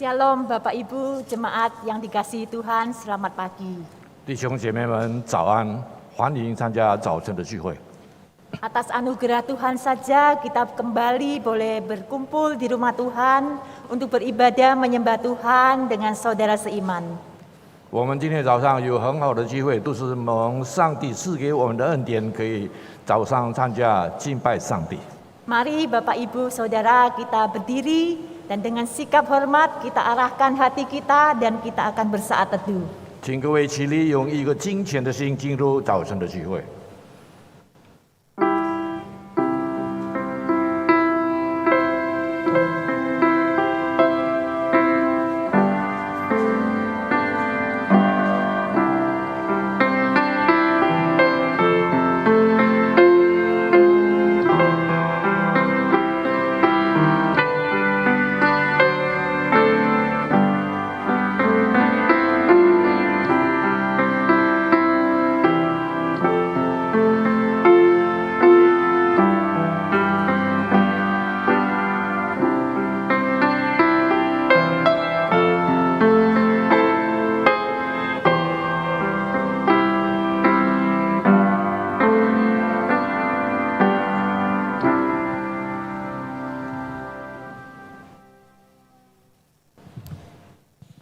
Shalom Bapak Ibu Jemaat yang dikasihi Tuhan, selamat pagi. 弟兄姐妹们早安，欢迎参加早晨的聚会。 Atas anugerah Tuhan saja kita kembali boleh berkumpul di rumah Tuhan untuk beribadah menyembah Tuhan dengan saudara seiman. 我们今天早上有很好的机会，都是蒙上帝赐给我们的恩典，可以早上参加敬拜上帝。 Mari Bapak Ibu Saudara kita berdiri dan dengan sikap hormat kita arahkan hati kita dan kita akan bersaat teduh. 请各位起立，用一个敬虔的心进入早晨的聚会。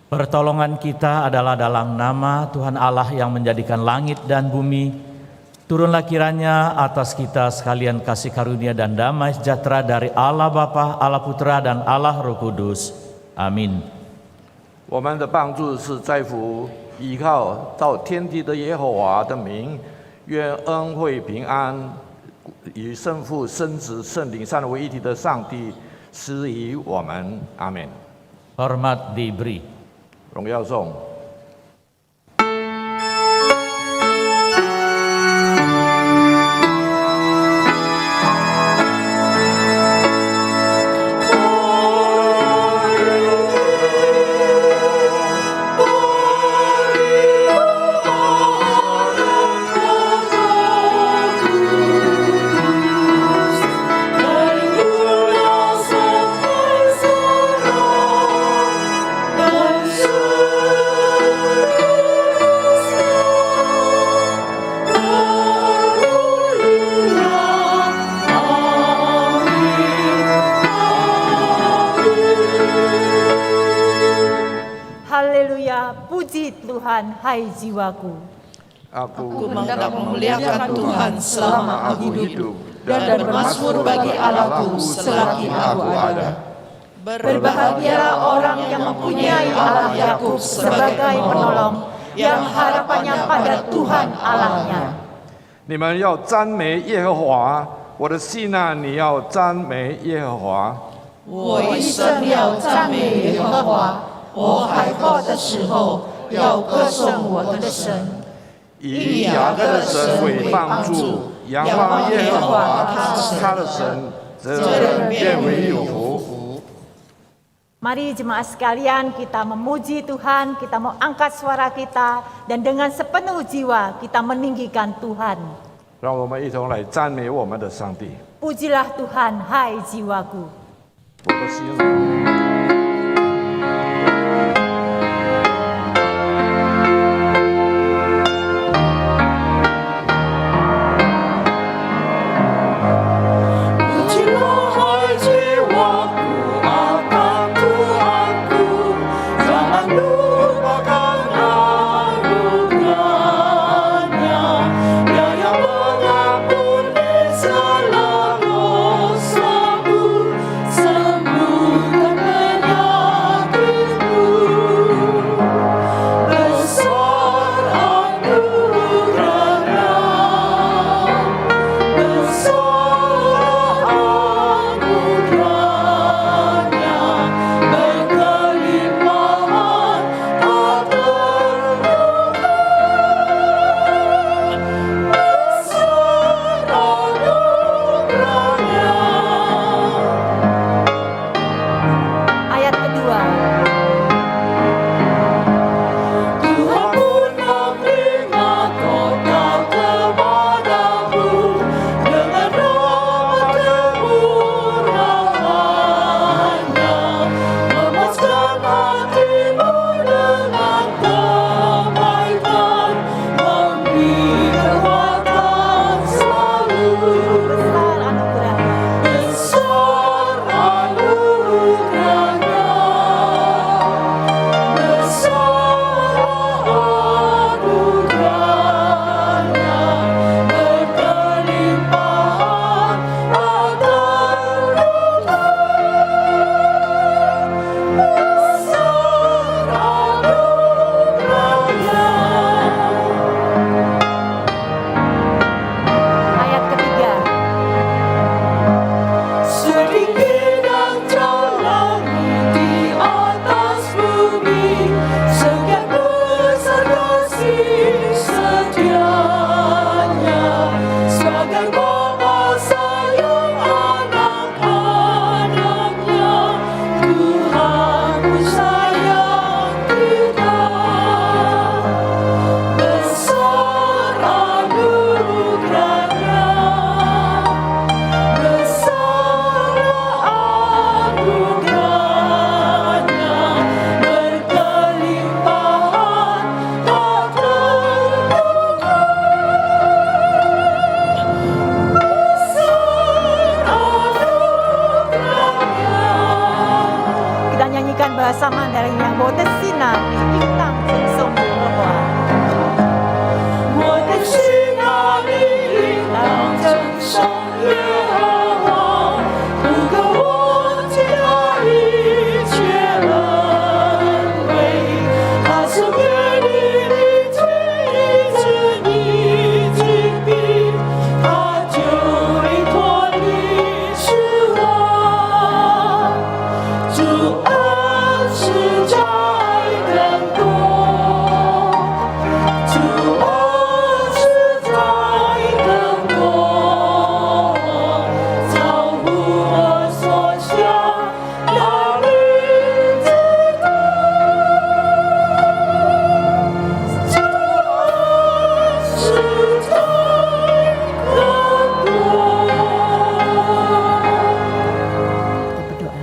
Pertolongan kita adalah dalam nama Tuhan Allah yang menjadikan langit dan bumi. Turunlah kiranya atas kita sekalian kasih karunia dan damai sejahtera dari Allah Bapa, Allah Putra, dan Allah Roh Kudus. Amin. 我们的帮助是在乎依靠造天地的耶和华的名，愿恩惠平安与圣父、圣子、圣灵三位一体的上帝施予我们。阿门。 Hormat diberi. 荣耀颂。 Haleluya, puji Tuhan, hai jiwaku. Aku hendak memuliakan Tuhan selama aku hidup dan bermazmur bagi Allahku selagi aku ada. Berbahagialah orang yang mempunyai Allah Yakub sebagai penolong, yang harapannya pada Tuhan Allahnya. 你们要赞美耶和华，我的心啊，你要赞美耶和华。 我一生要赞美耶和华，我害怕的时候要歌颂我的神。 以雅各的神为帮助，仰望耶和华他的神，这人变为有福。 Mari jemaat sekalian kita memuji Tuhan, kita mau angkat suara kita dan dengan sepenuh jiwa kita meninggikan Tuhan. 让我们一同来赞美我们的上帝。 Pujilah Tuhan, hai jiwaku. 我的心。 Sembuhkan bahasa Mandarinnya, 我的心啊，你应当称颂耶和华。我的心啊，你应当称颂耶和华，不可忘记他一切恩惠。他赦免你的罪，医治你疾病，他救你脱离死亡。主恩实在更多，主恩实在更多，超乎我所想，那里之多。主恩实在更多。 Kita berdoa.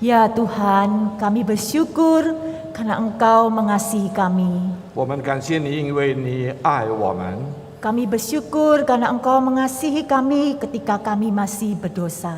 Ya Tuhan, kami bersyukur karena Engkau mengasihi kami. 我们感谢你，因为你爱我们。 Kami bersyukur karena Engkau mengasihi kami ketika kami masih berdosa.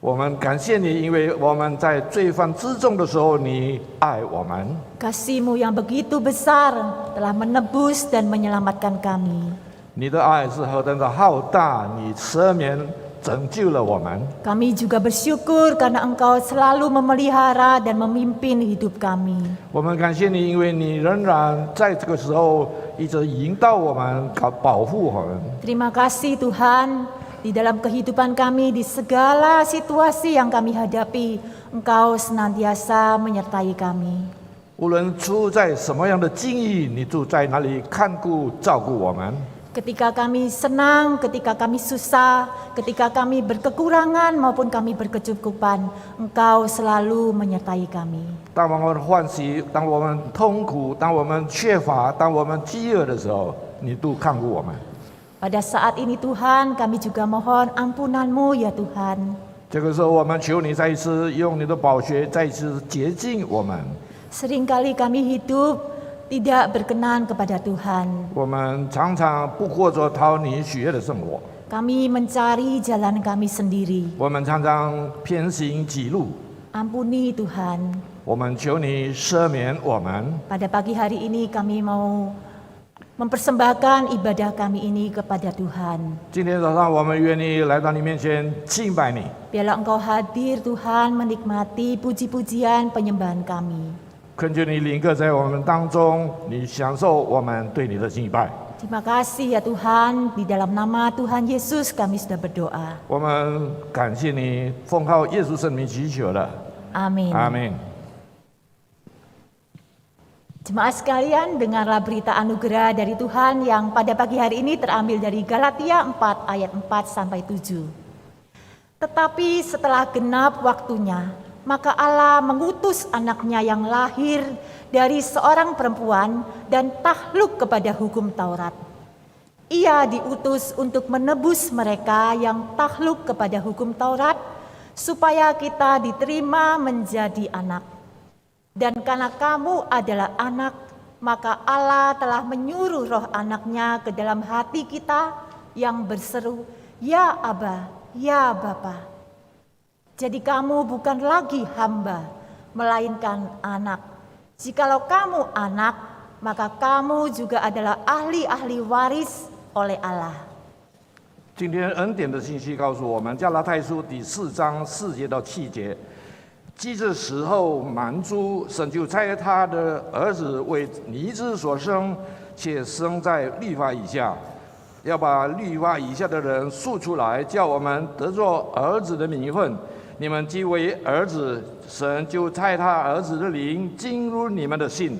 我们感谢你，因为我们在罪犯之中的时候，你爱我们。 Kasih-Mu yang begitu besar telah menebus dan menyelamatkan kami. 你的爱是何等的浩大，你赦免拯救了我们。 Kami juga bersyukur karena Engkau selalu memelihara dan memimpin hidup kami. 我们感谢你，因为你仍然在这个时候一直引导我们，保护我们。 Terima kasih Tuhan, di dalam kehidupan kami, di segala situasi yang kami hadapi, Engkau senantiasa menyertai kami. 无论处在什么样的境遇，你就在那里看顾、照顾我们。 Ketika kami senang, ketika kami susah, ketika kami berkekurangan maupun kami berkecukupan, Engkau selalu menyertai kami. 当我们欢喜，当我们痛苦，当我们缺乏，当我们饥饿的时候，你都看顾我们。 Pada saat ini Tuhan, kami juga mohon ampunan-Mu ya Tuhan. 这个时候，我们求你再一次用你的宝血再一次洁净我们。 Seringkali kami hidup tidak berkenan kepada Tuhan. 我们常常不过着讨你喜悦的生活， Kami mencari jalan kami sendiri. 我们常常偏行己路。 Ampuni Tuhan. 我们求你赦免我们。 Pada pagi hari ini kami mau mempersembahkan ibadah kami ini kepada Tuhan. 今天早上，我们愿意来到你面前敬拜你。 Biarlah Engkau hadir Tuhan menikmati puji-pujian penyembahan kami. 恳求你临格在我们当中，你享受我们对你的敬拜。 Terima kasih ya Tuhan, di dalam nama Tuhan Yesus kami sudah berdoa. 我们感谢你，奉靠耶稣圣名祈求了， Amin. 阿门。 Jemaat sekalian, dengarlah berita anugerah dari Tuhan yang pada pagi hari ini terambil dari Galatia 4 ayat 4 sampai 7. Tetapi setelah genap waktunya, maka Allah mengutus anaknya yang lahir dari seorang perempuan dan takluk kepada hukum Taurat. Ia diutus untuk menebus mereka yang takluk kepada hukum Taurat, supaya kita diterima menjadi anak. Dan karena kamu adalah anak, maka Allah telah menyuruh roh anaknya ke dalam hati kita yang berseru, Ya Aba, Ya Bapa. Jadi kamu bukan lagi hamba, melainkan anak. Jikalau kamu anak, maka kamu juga adalah ahli-ahli waris oleh Allah. 今天恩典的信息告诉我们，加拉太书第4章4节到7节，既这时候满足，神就差他的儿子为你之所生，且生在律法以下，要把律法以下的人赎出来，叫我们得作儿子的名分。你们既为儿子，神就差他儿子的灵进入你们的心，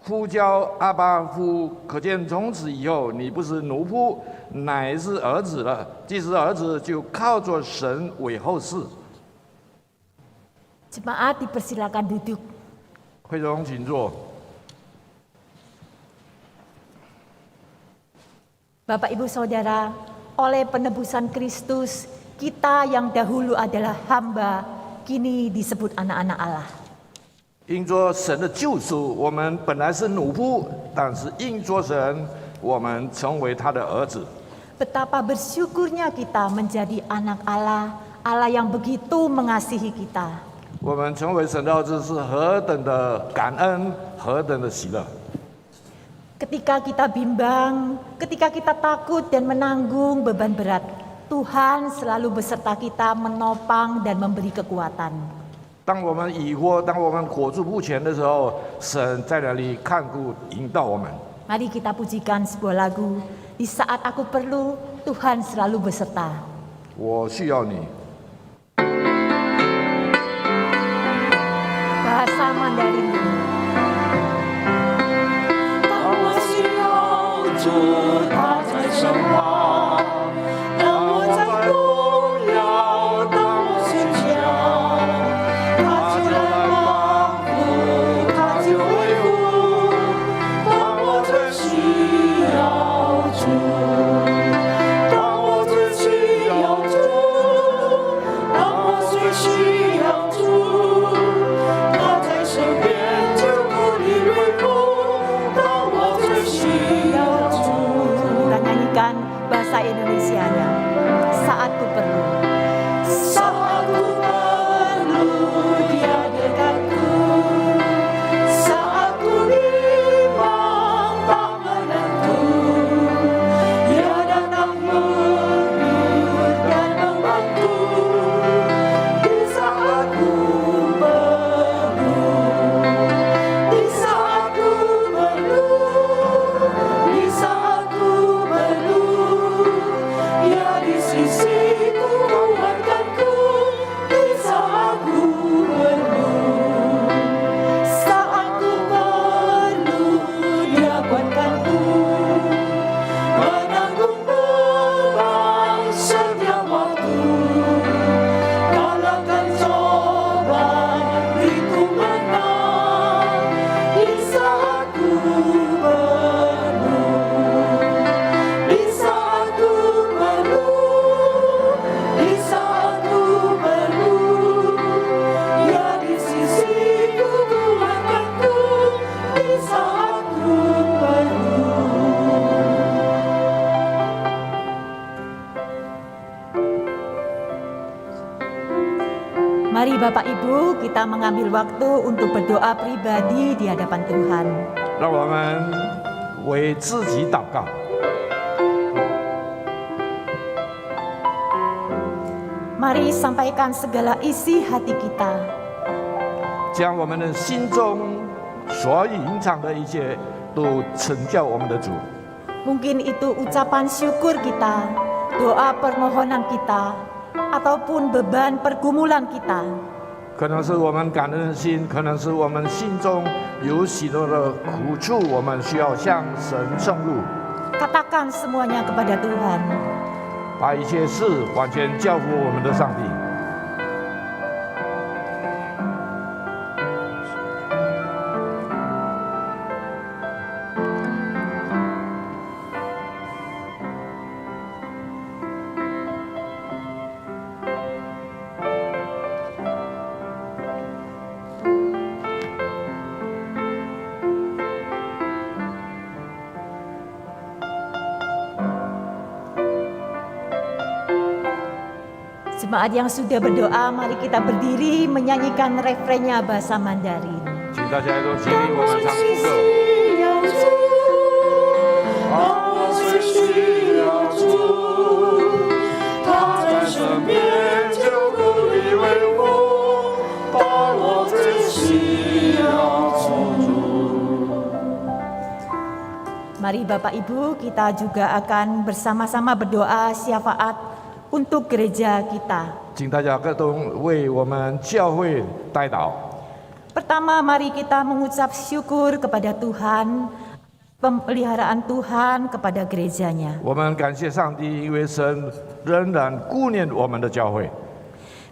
呼叫阿爸父。可见从此以后，你不是奴仆，乃是儿子了。既是儿子，就靠着神为后嗣。 Jemaat dipersilakan duduk. 会中请坐。 Bapak Ibu Saudara, oleh penebusan Kristus, kita yang dahulu adalah hamba, kini disebut anak-anak Allah. 因着神的救赎，我们本来是奴仆，但是因着神，我们成为他的儿子。 Betapa bersyukurnya kita menjadi anak Allah, Allah yang begitu mengasihi kita. 我们成为神的儿子是何等的感恩，何等的喜乐。 Ketika kita bimbang, ketika kita takut dan menanggung beban berat, Tuhan selalu beserta kita menopang dan memberi kekuatan. 当我们疑惑，当我们裹足不前的时候，神在那里看顾引导我们。 Mari kita pujikan sebuah lagu, di saat aku perlu, Tuhan selalu beserta. 我需要你。 Bahasa Mandarin. 当我需要主，他在身旁；当我在动摇，当我坚强，他就来帮扶，他就维护。当我最需要主，当我最需要主，当我最需要主。 身边就不离维护，当我最需要主。 Kita nyanyikan bahasa Indonesianya. Saat ku perlu. Saat ku perlu Dia dekatku, saat ku bimbang tak menentu, Dia datang menghibur dan membantu. Di saat ku Mari Bapak Ibu kita mengambil waktu untuk berdoa pribadi di hadapan Tuhan. 让我们为自己祷告。 Mari sampaikan segala isi hati kita. 将我们的心中所隐藏的一切都呈教我们的主。 Mungkin itu ucapan syukur kita, doa permohonan kita, ataupun beban pergumulan kita. 可能是我们感恩的心，可能是我们心中有许多的苦处，我们需要向神圣路， Katakan semuanya kepada Tuhan. 把一切事完全交付我们的上帝。 Jemaat yang sudah berdoa, mari kita berdiri menyanyikan refrennya bahasa Mandarin. 请大家都起立，我们唱副歌。 当我最需要主，他在身边就不离维护，当我最需要主。 Mari Bapak Ibu kita juga akan bersama-sama berdoa syafaat untuk gereja kita. 请大家各都为我们教会代祷。 Pertama, mari kita mengucap syukur kepada Tuhan, pemeliharaan Tuhan kepada gerejanya. 我们感谢上帝，因为神仍然顾念我们的教会。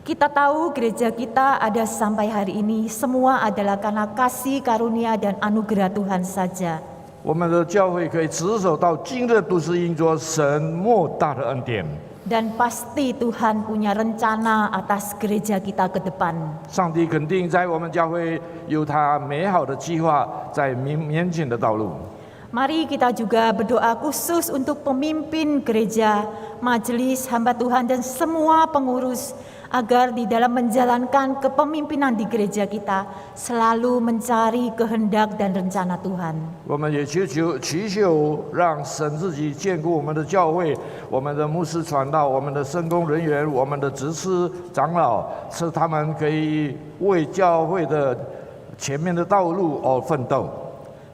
Kita tahu gereja kita ada sampai hari ini semua adalah karena kasih karunia dan anugerah Tuhan saja. 我们的教会可以持守到今日，都是因着神莫大的恩典。 Dan pasti Tuhan punya rencana atas gereja kita ke depan. 上帝肯定在我们教会有他美好的计划在面前的道路。 Mari kita juga berdoa khusus untuk pemimpin gereja, majelis hamba Tuhan dan semua pengurus agar di dalam menjalankan kepemimpinan di gereja kita selalu mencari kehendak dan rencana Tuhan. 我们也祈求让神自己眷顾我们的教会，我们的牧师传道，我们的圣工人员，我们的执事长老，使他们可以为教会的前面的道路而奋斗。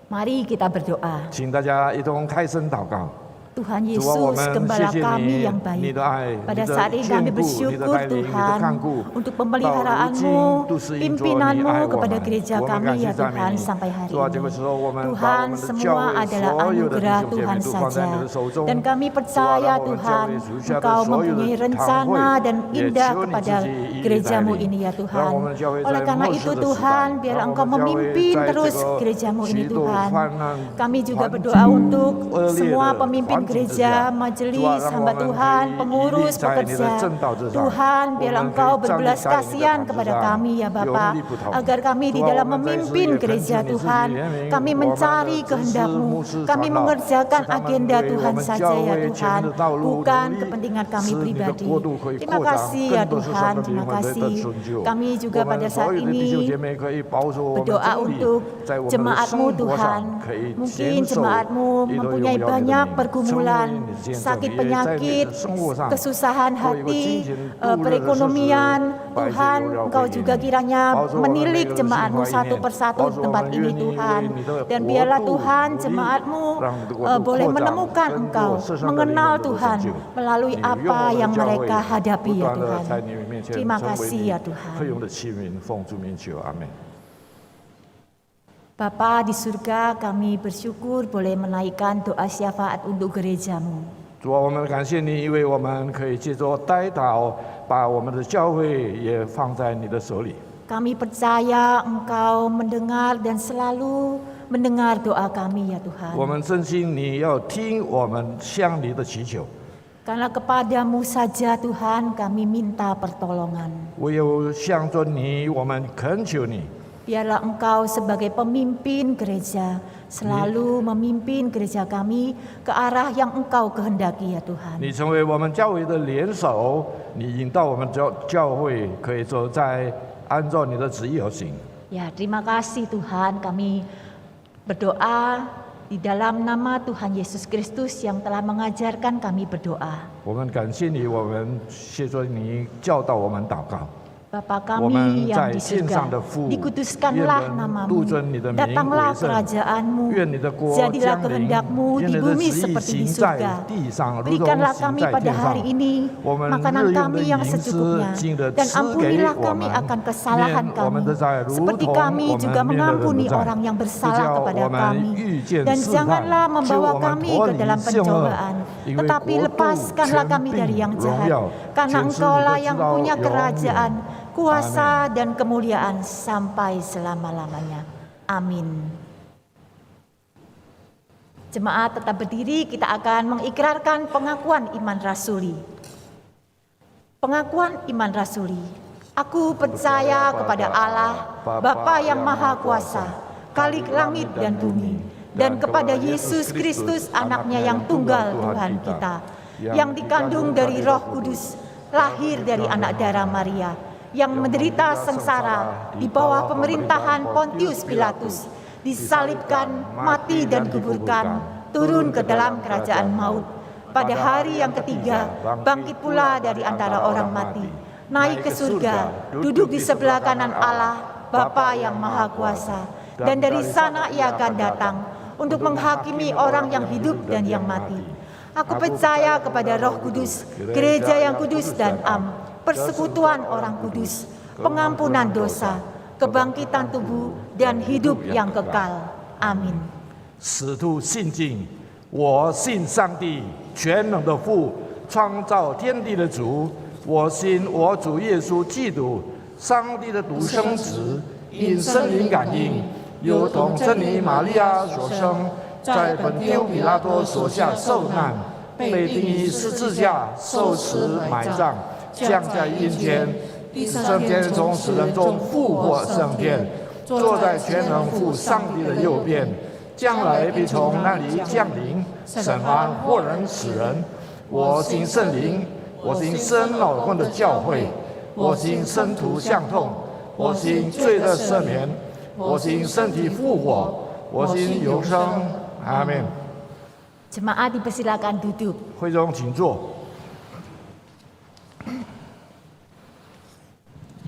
Mari kita berdoa. 请大家一同开声祷告。 Tuhan 主啊，我 Yesus, 们 Gembala 谢谢 kami 你 yang，你 baik. 的爱， Pada 你的 saat ini 眷 kami 顾，你的 bersyukur 带领，你的 Tuhan 看顾， untuk 到如今 pemeliharaanmu, 都是因着你爱 pimpinanmu 我 kepada 们。 gereja 我们感 kami 谢 ya 赞美 Tuhan 你。 sampai hari 主啊，这个 ini. 时候我们把我 Tuhan 们的教 semua 会 adalah 所有的弟 anugerah 兄姐妹 Tuhan 都放在 saja. 你的手中。 Dan kami 主啊， percaya 让我们教 Tuhan 会属下的 Engkau 所有的 mempunyai 堂 rencana 会， dan 也 indah 求你自 kepada 己一一带 gerejamu 领。 ini ya 让 Tuhan. 我们教会 Oleh 在 karena 末世 itu 的时 Tuhan 代， biarlah 让我 Engkau 们教会 memimpin 在这 terus 个 gerejamu 极 ini 度 Tuhan. 泛滥 Kami juga 环 berdoa untuk 恶劣 semua 的 pemimpin 环境之 gereja, 下，主啊， majelis, 让我 hamba 们可 Tuhan, 以屹立 pengurus, 在你的 pekerja. 正道之上。 Tuhan, 我 biarlah 们可 Engkau 以站立 berbelas 在你的 kasihan 板子 kepada 上， kami ya 有 Bapa, 力不同。 agar kami 主 di 啊，我 dalam 们在此 memimpin 也恳 gereja 请你自己 Tuhan, 怜悯 kami 我们的 mencari 执事、 kehendak-Mu, 牧师、 kami 长老， mengerjakan 使他们 agenda 为我 Tuhan 们 saja 教 ya 会前 Tuhan, 面的道路 bukan 努力， kepentingan 使 kami 你的 pribadi. 国度可以 Terima 扩张， kasih ya 更多世上 Tuhan, 的灵 terima 魂得 kasih. 拯救。 Kami 我 juga 们 pada 所 saat 有的弟兄 ini 姐妹可以保守我们 berdoa 真理， untuk 在我们的 jemaat-Mu 生活 Tuhan. 上可以 Mungkin 坚守 jemaat-Mu 一头 mempunyai 荣耀你的 banyak 名， pergumulan, 成为你的见证， sakit 也在你 penyakit, 的生活上 kesusahan 做一个 hati, 金钱度日的日子， perekonomian. 把一切 Tuhan, 荣耀 Engkau 归给 juga 你。 kiranya 保守我们每 menilik 个的心 jemaat-Mu 怀意 satu 念， persatu 保 di 守我 tempat 们 ini 愿意 Tuhan. 为你的 Dan 国 biarlah 度 Tuhan 努力， jemaat-Mu 让你的国度 boleh 扩张， menemukan 更 Engkau, 多世上的灵 mengenal 魂得 Tuhan 拯救。 melalui 你用 apa 我们 yang 的教会 mereka 不 hadapi ya 断的 Tuhan. 在你面前 Terima 成为 kasih 你 ya 可 Tuhan. 用的器皿，奉主名求，阿门。 Bapa di surga, kami bersyukur boleh menaikkan doa syafaat untuk gereja-Mu. 主啊，我们感谢你，因为我们可以借着代祷，把我们的教会也放在你的手里。 Kami percaya Engkau mendengar dan selalu mendengar doa kami ya 我 Tuhan. 们真心你要听我们向你的祈求， Karena kepadamu saja Tuhan kami minta pertolongan. 唯有向着你，我们恳求你。 Biarlah Engkau sebagai pemimpin gereja selalu memimpin gereja kami ke arah yang Engkau kehendaki ya Tuhan. 你成为我们教会的联手，你引导我们教会可以走在按照你的旨意而行。 Ya, terima kasih Tuhan, kami berdoa di dalam nama Tuhan Yesus Kristus yang telah mengajarkan kami berdoa. 我们感谢你，我们谢着你教导我们祷告。 Bapa 我们 kami yang 在 di 线上的 surga, 父， dikuduskanlah 愿人 namamu, 度尊你的名 datanglah 为圣。 kerajaanmu, 愿你的国 jadilah 降临， kehendakmu 愿 di 你的 bumi 旨意 seperti di 行在 surga. 地上，如同 Berikanlah 行 kami 在 pada 天上 hari。ini 我们 makanan 日用的 kami yang 饮食 secukupnya, 尽的 dan 赐给 ampunilah 我 kami 们， akan kesalahan 免我们 kami, 的债，如 seperti 同 kami 我 juga 们免了我 mengampuni 们的债。 orang yang 不 bersalah 叫 kepada 我们 kami. 遇见 Dan 试 janganlah 探，救 membawa 我们 kami 脱 ke 离 dalam 凶恶， pencobaan, 因为 tetapi 国度、 lepaskanlah 权 kami dari 柄、 yang 荣 jahat, 耀， karena 全是 Engkaulah 你的 yang 知道 punya 永远。 kerajaan, kuasa dan kemuliaan sampai selama-lamanya. Amin. Jemaat tetap berdiri, kita akan mengikrarkan pengakuan iman rasuli. Pengakuan iman rasuli. Aku percaya kepada Allah, Bapa yang Maha Kuasa, Khalik langit dan bumi, dan kepada Yesus Kristus anaknya yang tunggal Tuhan kita, yang dikandung dari Roh Kudus, lahir dari anak darah Maria, yang menderita sengsara di bawah pemerintahan Pontius Pilatus, disalibkan, mati dan dikuburkan, turun ke dalam kerajaan maut. Pada hari yang ketiga, bangkit pula dari antara orang mati, naik ke surga, duduk di sebelah kanan Allah, Bapa yang Maha Kuasa, dan dari sana ia akan datang untuk menghakimi orang yang hidup dan yang mati. Aku percaya kepada Roh Kudus, gereja yang kudus dan am, persekutuan orang kudus, pengampunan dosa, kebangkitan tubuh, dan hidup yang kekal. Amin. 使徒信经，我信上帝全能的父，创造天地的主。我信我主耶稣基督，上帝的独生子，因圣灵感应，由童真女玛利亚所生，在本丢彼拉多手下受难，被钉于十字架，受死埋葬，降在阴间，第三天从死人中复活升天，坐在全能父上帝的右边。将来必从那里降临，审判活人死人。我信圣灵，我信生老混的教会，我心生土相痛，我心罪的赦免，我心身体复活，我心永生。阿门。 Jemaat dipersilakan duduk. 会中请坐。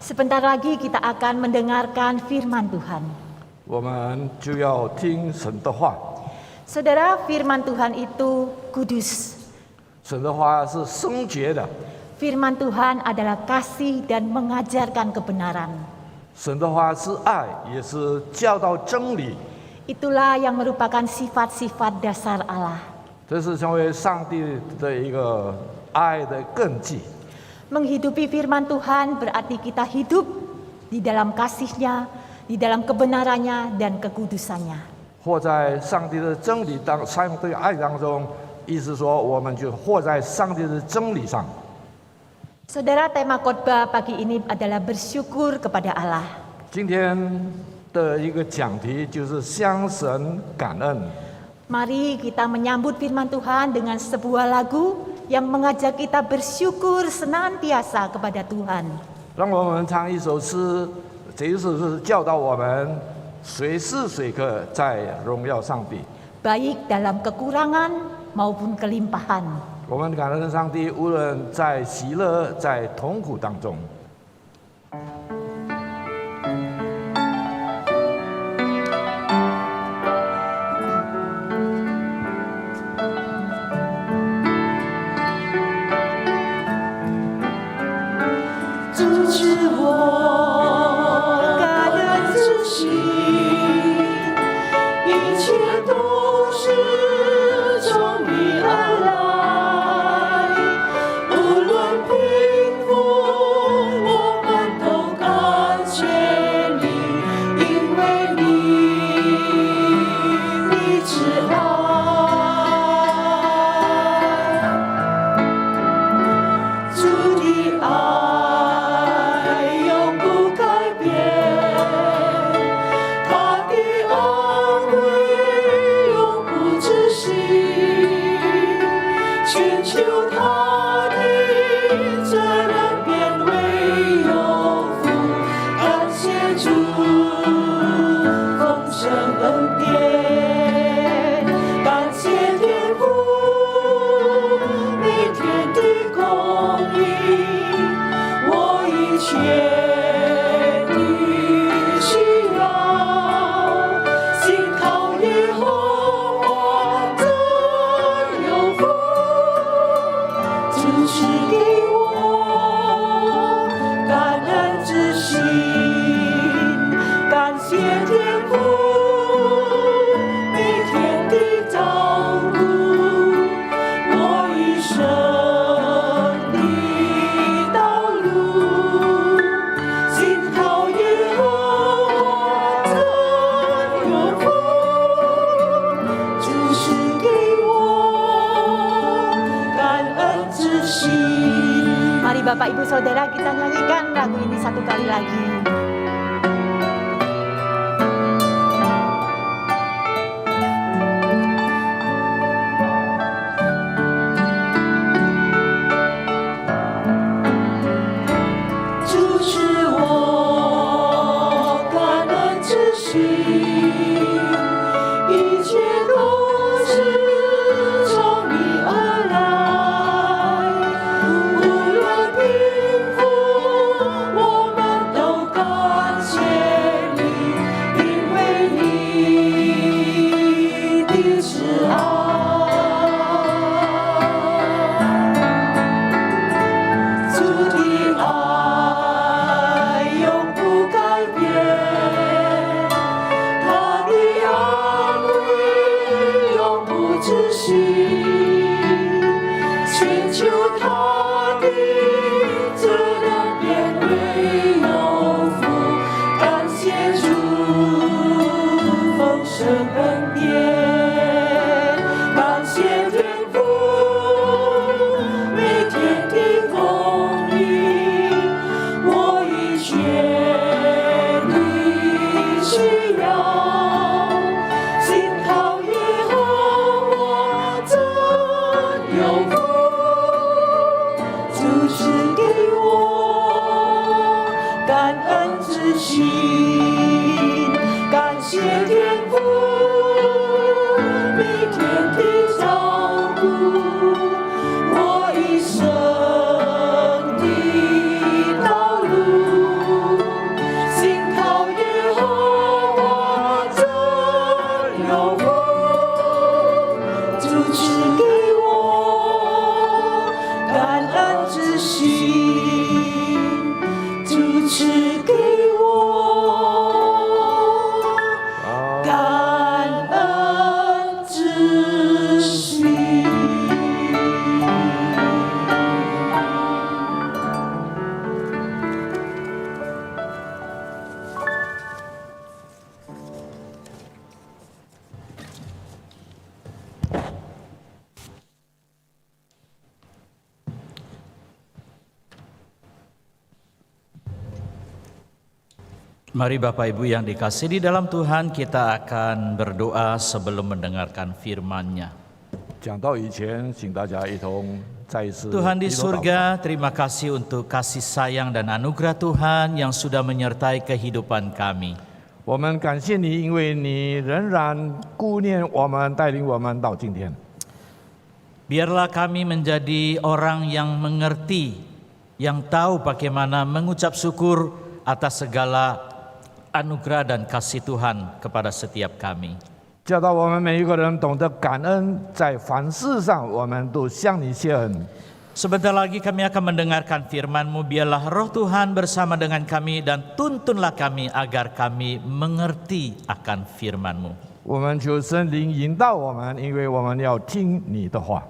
Sebentar lagi kita akan mendengarkan firman Tuhan. 我们就要听神的话。 Saudara, firman Tuhan itu kudus. 神的话是圣洁的， Firman Tuhan adalah kasih dan mengajarkan kebenaran. 神的话是爱，也是教导真理。 Itulah yang merupakan sifat-sifat dasar Allah. 这是成为上帝的一个爱的根基。 Menghidupi firman Tuhan berarti kita hidup di dalam kasih-Nya, di dalam kebenarannya dan kekudusannya. 活在上帝的真理当上帝爱当中，意思说我们就活在上帝的真理上。 Saudara, tema khotbah pagi ini adalah bersyukur kepada Allah. 今天的一个讲题就是向神感恩。 Mari kita menyambut firman Tuhan dengan sebuah lagu yang mengajak kita bersyukur senantiasa kepada Tuhan. 让我们唱一首诗，这一首诗教导我们随时随刻在荣耀上帝。 Baik dalam kekurangan maupun kelimpahan. 我们感恩上帝，无论在喜乐、在痛苦当中。 主是我感恩之心，一切都是从你而来。无论贫富，我们都感谢你，因为你是爱，主的爱。 全球他的责任变为有福，感谢主丰盛恩典，感谢天父每天的供应，我一切的需要，心靠耶和华真有福。 主是给我感恩之心，感谢天父每天的照顾，我一生的道路，心靠耶和华真有福。主是给我感恩之心。 Mari Bapak Ibu Saudara kita nyanyikan lagu ini satu kali lagi. 自信，感谢天父每天的照顾，我一生的道路，心靠耶和华真有福，主赐给我感恩之心，主赐给我感恩之心。Mari Bapak Ibu yang dikasihi di dalam Tuhan, kita akan berdoa sebelum mendengarkan firman-Nya. 讲到以前，请大家一同再一次 Tuhan di 低头祷告。 surga, terima kasih untuk kasih sayang dan anugerah Tuhan yang sudah menyertai kehidupan kami. 我们感谢你，因为你仍然顾念我们，带领我们到今天。 Biarlah kami menjadi orang yang mengerti, yang tahu bagaimana mengucap syukur atas segala anugerah dan kasih Tuhan kepada setiap kami. 教导我们每一个人懂得感恩，在凡事上我们都向你谢恩。 Sebentar lagi kami akan mendengarkan firman-Mu, biarlah roh Tuhan bersama dengan kami dan tuntunlah kami agar kami mengerti akan firman-Mu. 我们求圣灵引导我们，因为我们要听你的话。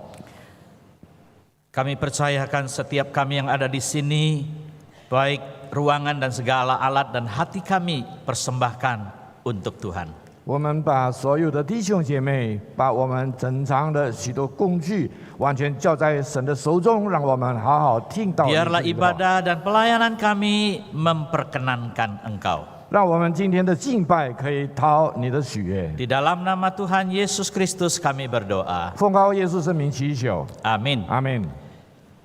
Kami percayakan setiap kami yang ada di sini, baik ruangan dan segala alat dan hati kami persembahkan untuk Tuhan. 我们把所有的弟兄姐妹，把我们珍藏的许多工具，完全交在神的手中，让我们好好听到你 Biarlah 的话。 ibadah dan pelayanan kami memperkenankan Engkau. 让我们今天的敬拜可以讨你的喜悦。 Di dalam nama Tuhan Yesus Kristus kami berdoa. 奉靠耶稣生命祈求， Amin. 阿门。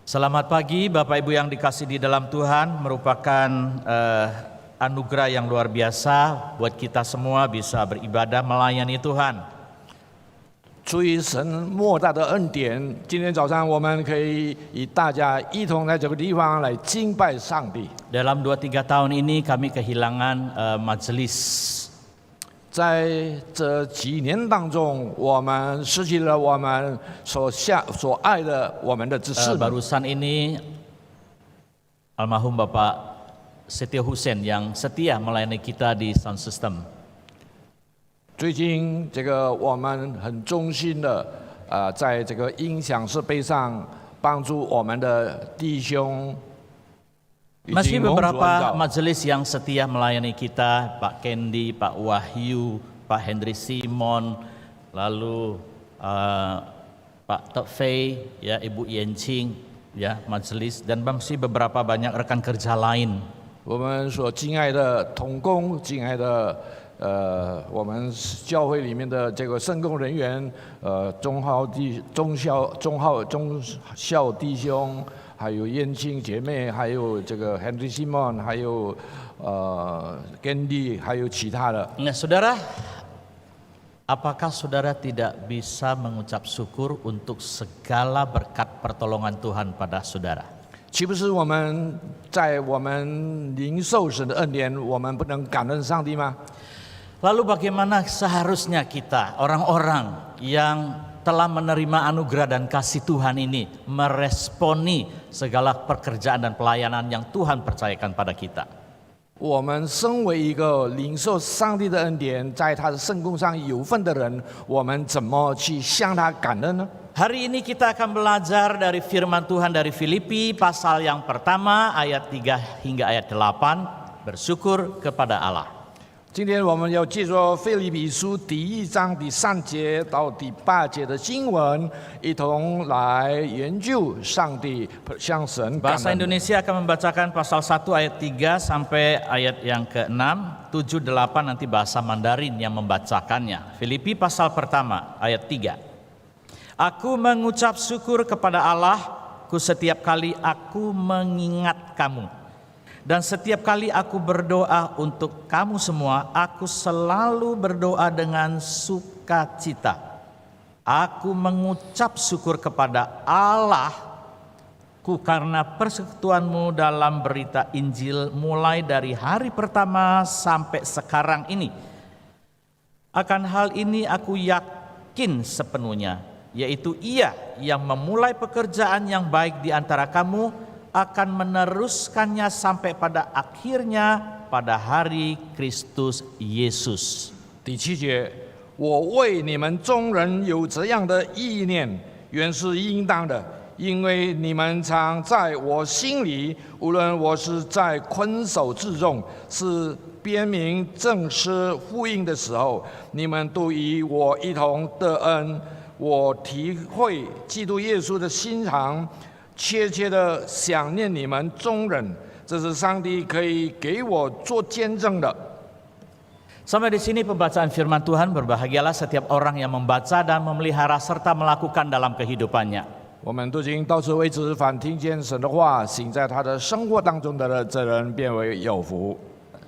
Selamat pagi Bapak Ibu yang dikasih di dalam Tuhan, merupakan anugerah yang luar biasa buat kita semua bisa beribadah melayani Tuhan. 出于神莫大的恩典，今天早上我们可以与大家一同在这个地方来敬拜上帝。 Dalam 2-3 tahun ini kami kehilangan majelis. 在这几年当中，我们失去了我们所爱的我们的执事们。 Barusan ini almarhum Bapak Setio Hussein yang setia melayani kita di sound system. 最近这个我们很忠心的在这个音响设备上帮助我们的弟兄。 Masih beberapa majelis yang setia melayani kita, Pak Kendi, Pak Wahyu, Pak Henry Simon, lalu Pak Tok Fei, ya Ibu Yencing, ya majelis, dan masih beberapa banyak rekan kerja lain. 我们所敬爱的同工，敬爱的我们教会里面的这个圣工人员，中校弟兄。 还有燕青姐妹，还有这个 Henry Simon， 还有Candy， 还有其他的。Nah, saudara, apakah saudara tidak bisa mengucap syukur untuk segala berkat pertolongan Tuhan pada saudara? 岂不是我们在我们领受神的恩典，我们不能感恩上帝吗？ Lalu bagaimana seharusnya kita, orang-orang yang telah menerima anugerah dan kasih Tuhan ini meresponi segala pekerjaan dan pelayanan yang Tuhan percayakan pada kita. 我们身为一个领受上帝的恩典，在他的圣工上有份的人，我们怎么去向他感恩呢？ Hari ini kita akan belajar dari firman Tuhan dari Filipi pasal yang pertama ayat 3 hingga ayat 8, bersyukur kepada Allah. 今天我们要借着腓立比书第1章第3节到第8节的经文，一同来研究上帝向神感 Bahasa 恩。 Indonesia akan membacakan pasal 1 ayat 3 sampai ayat yang ke-6, 7, 8 nanti bahasa Mandarin yang membacakannya. Filipi pasal pertama ayat 3. Aku mengucap syukur kepada Allah, ku setiap kali aku mengingat kamu. Dan setiap kali aku berdoa untuk kamu semua, aku selalu berdoa dengan sukacita. Aku mengucap syukur kepada Allahku karena persekutuanmu dalam berita Injil mulai dari hari pertama sampai sekarang ini. Akan hal ini aku yakin sepenuhnya, yaitu Ia yang memulai pekerjaan yang baik di antara kamu akan meneruskannya sampai pada akhirnya pada hari Kristus Yesus. 第7节，我为你们众人有这样的意念，原是应当的，因为你们常在我心里，无论我是在困守之中，是编明正式福音的时候，你们都与我一同得恩。我体会基督耶稣的心肠，切切的想念你们众人，这是上帝可以给我做见证的。 Sampai di sini pembacaan firman Tuhan. Berbahagialah setiap orang yang membaca dan memelihara serta melakukan dalam kehidupannya. 我们都已经到此为止，凡听见神的话，行在他的生活当中的这人，变为有福。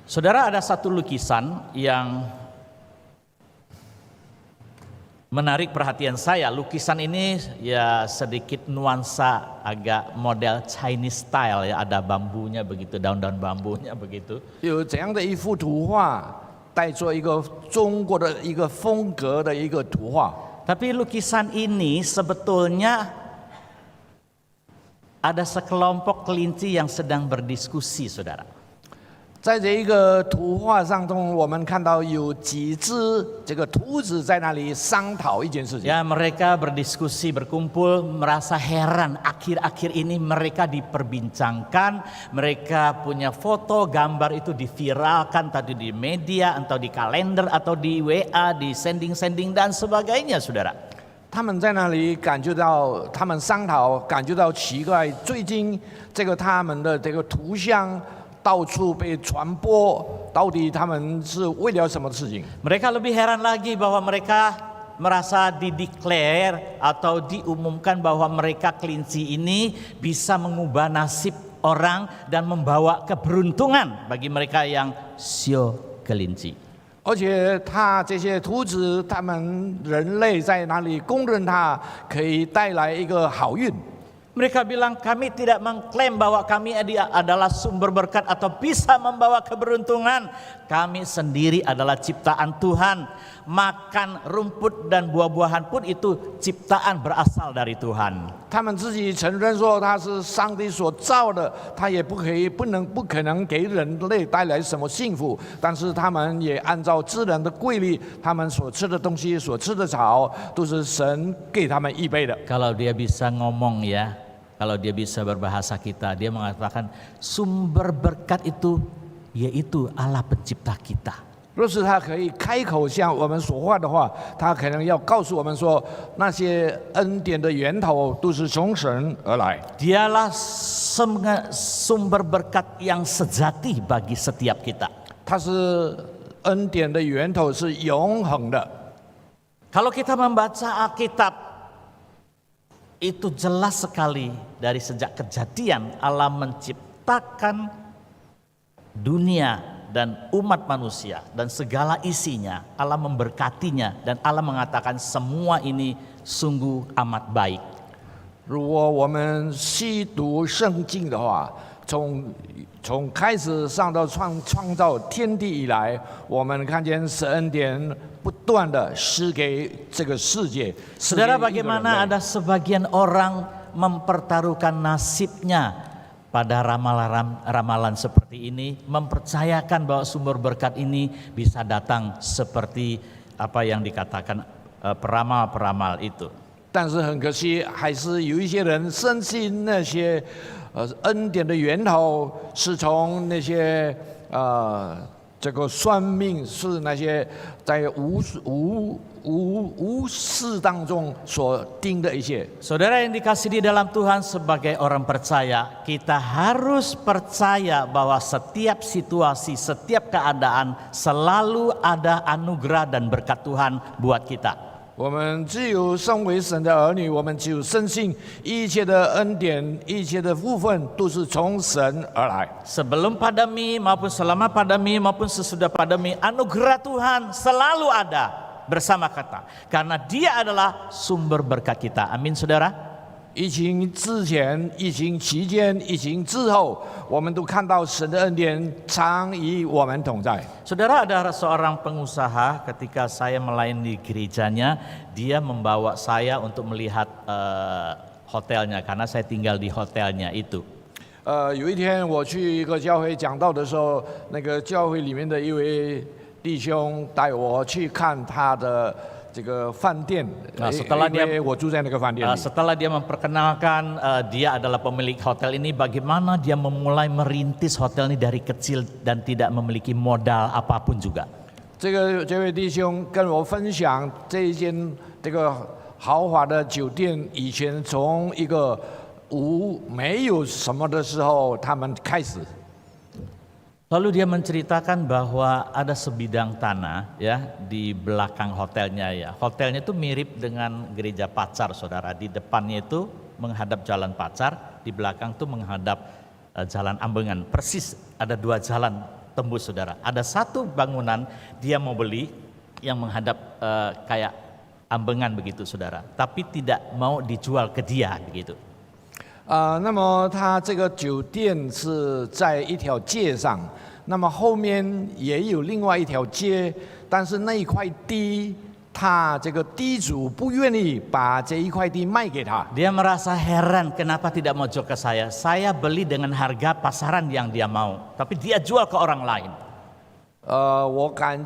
Saudara, ada satu lukisan yang menarik perhatian saya. Lukisan ini ya sedikit nuansa agak model Chinese style ya, ada bambunya begitu, daun-daun bambunya begitu. 有这样的一幅图画，带着一个中国的一个风格的一个图画。 Tapi lukisan ini sebetulnya ada sekelompok kelinci yang sedang berdiskusi, saudara. 在这一个图画上中，我们看到有几只这个兔子在那里商讨一件事情。 Ya, mereka berdiskusi, berkumpul, merasa heran. Akhir-akhir ini mereka diperbincangkan, mereka punya foto, gambar itu diviralkan tadi di media, atau di kalender, atau di WA, di sending-sending dan sebagainya, saudara. 他们在那里感觉到，他们商讨，感觉到奇怪。最近这个他们的这个图像 到处被传播，到底他们是为了什么事情？ Mereka lebih heran lagi bahwa mereka merasa dideklar atau diumumkan bahwa mereka kelinci ini bisa mengubah nasib orang dan membawa keberuntungan bagi mereka yang sio kelinci. 而且他这些兔子，他们人类在哪里公认它可以带来一个好运？ Mereka bilang kami tidak mengklaim bahwa kami adalah sumber berkat atau bisa membawa keberuntungan. Kami sendiri adalah ciptaan Tuhan. Makan rumput dan buah-buahan pun itu ciptaan berasal dari Tuhan. 他们自己承认说他是上帝所造的，他也不可能给人类带来什么幸福。但是他们也按照自然的规律，他们所吃的东西、所吃的草，都是神给他们预备的。 Kalau dia bisa ngomong ya, kalau dia bisa berbahasa kita, dia mengatakan sumber berkat itu yaitu Allah pencipta kita. 若是他可以开口向我们说话的话，他可能要告诉我们说，那些恩典的源头都是从神而来。 Dialah sumber berkat yang sejati bagi setiap kita. 它是恩典的源头，是永恒的。 Kalau kita membaca Alkitab, itu jelas sekali dari sejak kejadian Allah menciptakan dunia dan umat manusia dan segala isinya, Allah memberkatinya dan Allah mengatakan semua ini sungguh amat baik. 如果我们细读圣经的话，从开始上到创造天地以来，我们看见神恩典不断的施给这个世界。 Saudara, bagaimana ada sebagian orang mempertaruhkan nasibnya pada ramalan seperti ini, mempercayakan bahwa sumber berkat ini bisa datang seperti apa yang dikatakan peramal-peramal itu. 但是很可惜，还是有一些人深信那些恩典的源头是从那些这个算命，是那些在无事当中所定的一些。 Saudara yang dikasih di dalam Tuhan, sebagai orang percaya, kita harus percaya bahwa setiap situasi, setiap keadaan selalu ada anugerah dan berkat Tuhan buat kita. 我们只有身为神的儿女，我们就深信一切的恩典、一切的部分都是从神而来。 Sebelum pandemi maupun selama pandemi maupun sesudah pandemi, anugerah Tuhan selalu ada bersama kita. Karena Dia adalah sumber berkat kita. Amin, saudara. 疫情之前、疫情期间、疫情之后，我们都看到神的恩典常与我们同在。 Saudara, ada seorang pengusaha ketika saya melayani gerejanya, dia membawa saya untuk melihat hotelnya karena saya tinggal di hotelnya itu. 有一天我去一个教会讲道的时候，那个教会里面的一位弟兄带我去看他的这个饭店， setelah 因为我住在那个饭店里。 Setelah dia memperkenalkan dia adalah pemilik hotel ini, bagaimana dia memulai merintis hotel ini dari kecil dan tidak memiliki modal apapun juga. 这位弟兄跟我分享这个豪华的酒店，以前从一个没有什么的时候，他们开始。 Lalu dia menceritakan bahwa ada sebidang tanah ya di belakang hotelnya ya. Hotelnya itu mirip dengan gereja Pacar, saudara. Di depannya itu menghadap jalan Pacar, di belakang itu menghadap jalan Ambengan. Persis ada dua jalan tembus, saudara. Ada satu bangunan dia mau beli yang menghadap kayak Ambengan begitu, saudara. Tapi tidak mau dijual ke dia begitu. 那么它这个酒店是在一条街上，那么后面也有另外一条街，但是那一块地，他这个地主不愿意把这一块地卖给他。 Dia merasa heran kenapa tidak mau jual ke saya. Saya beli dengan harga pasaran yang dia mau, tapi dia jual ke orang lain. 我感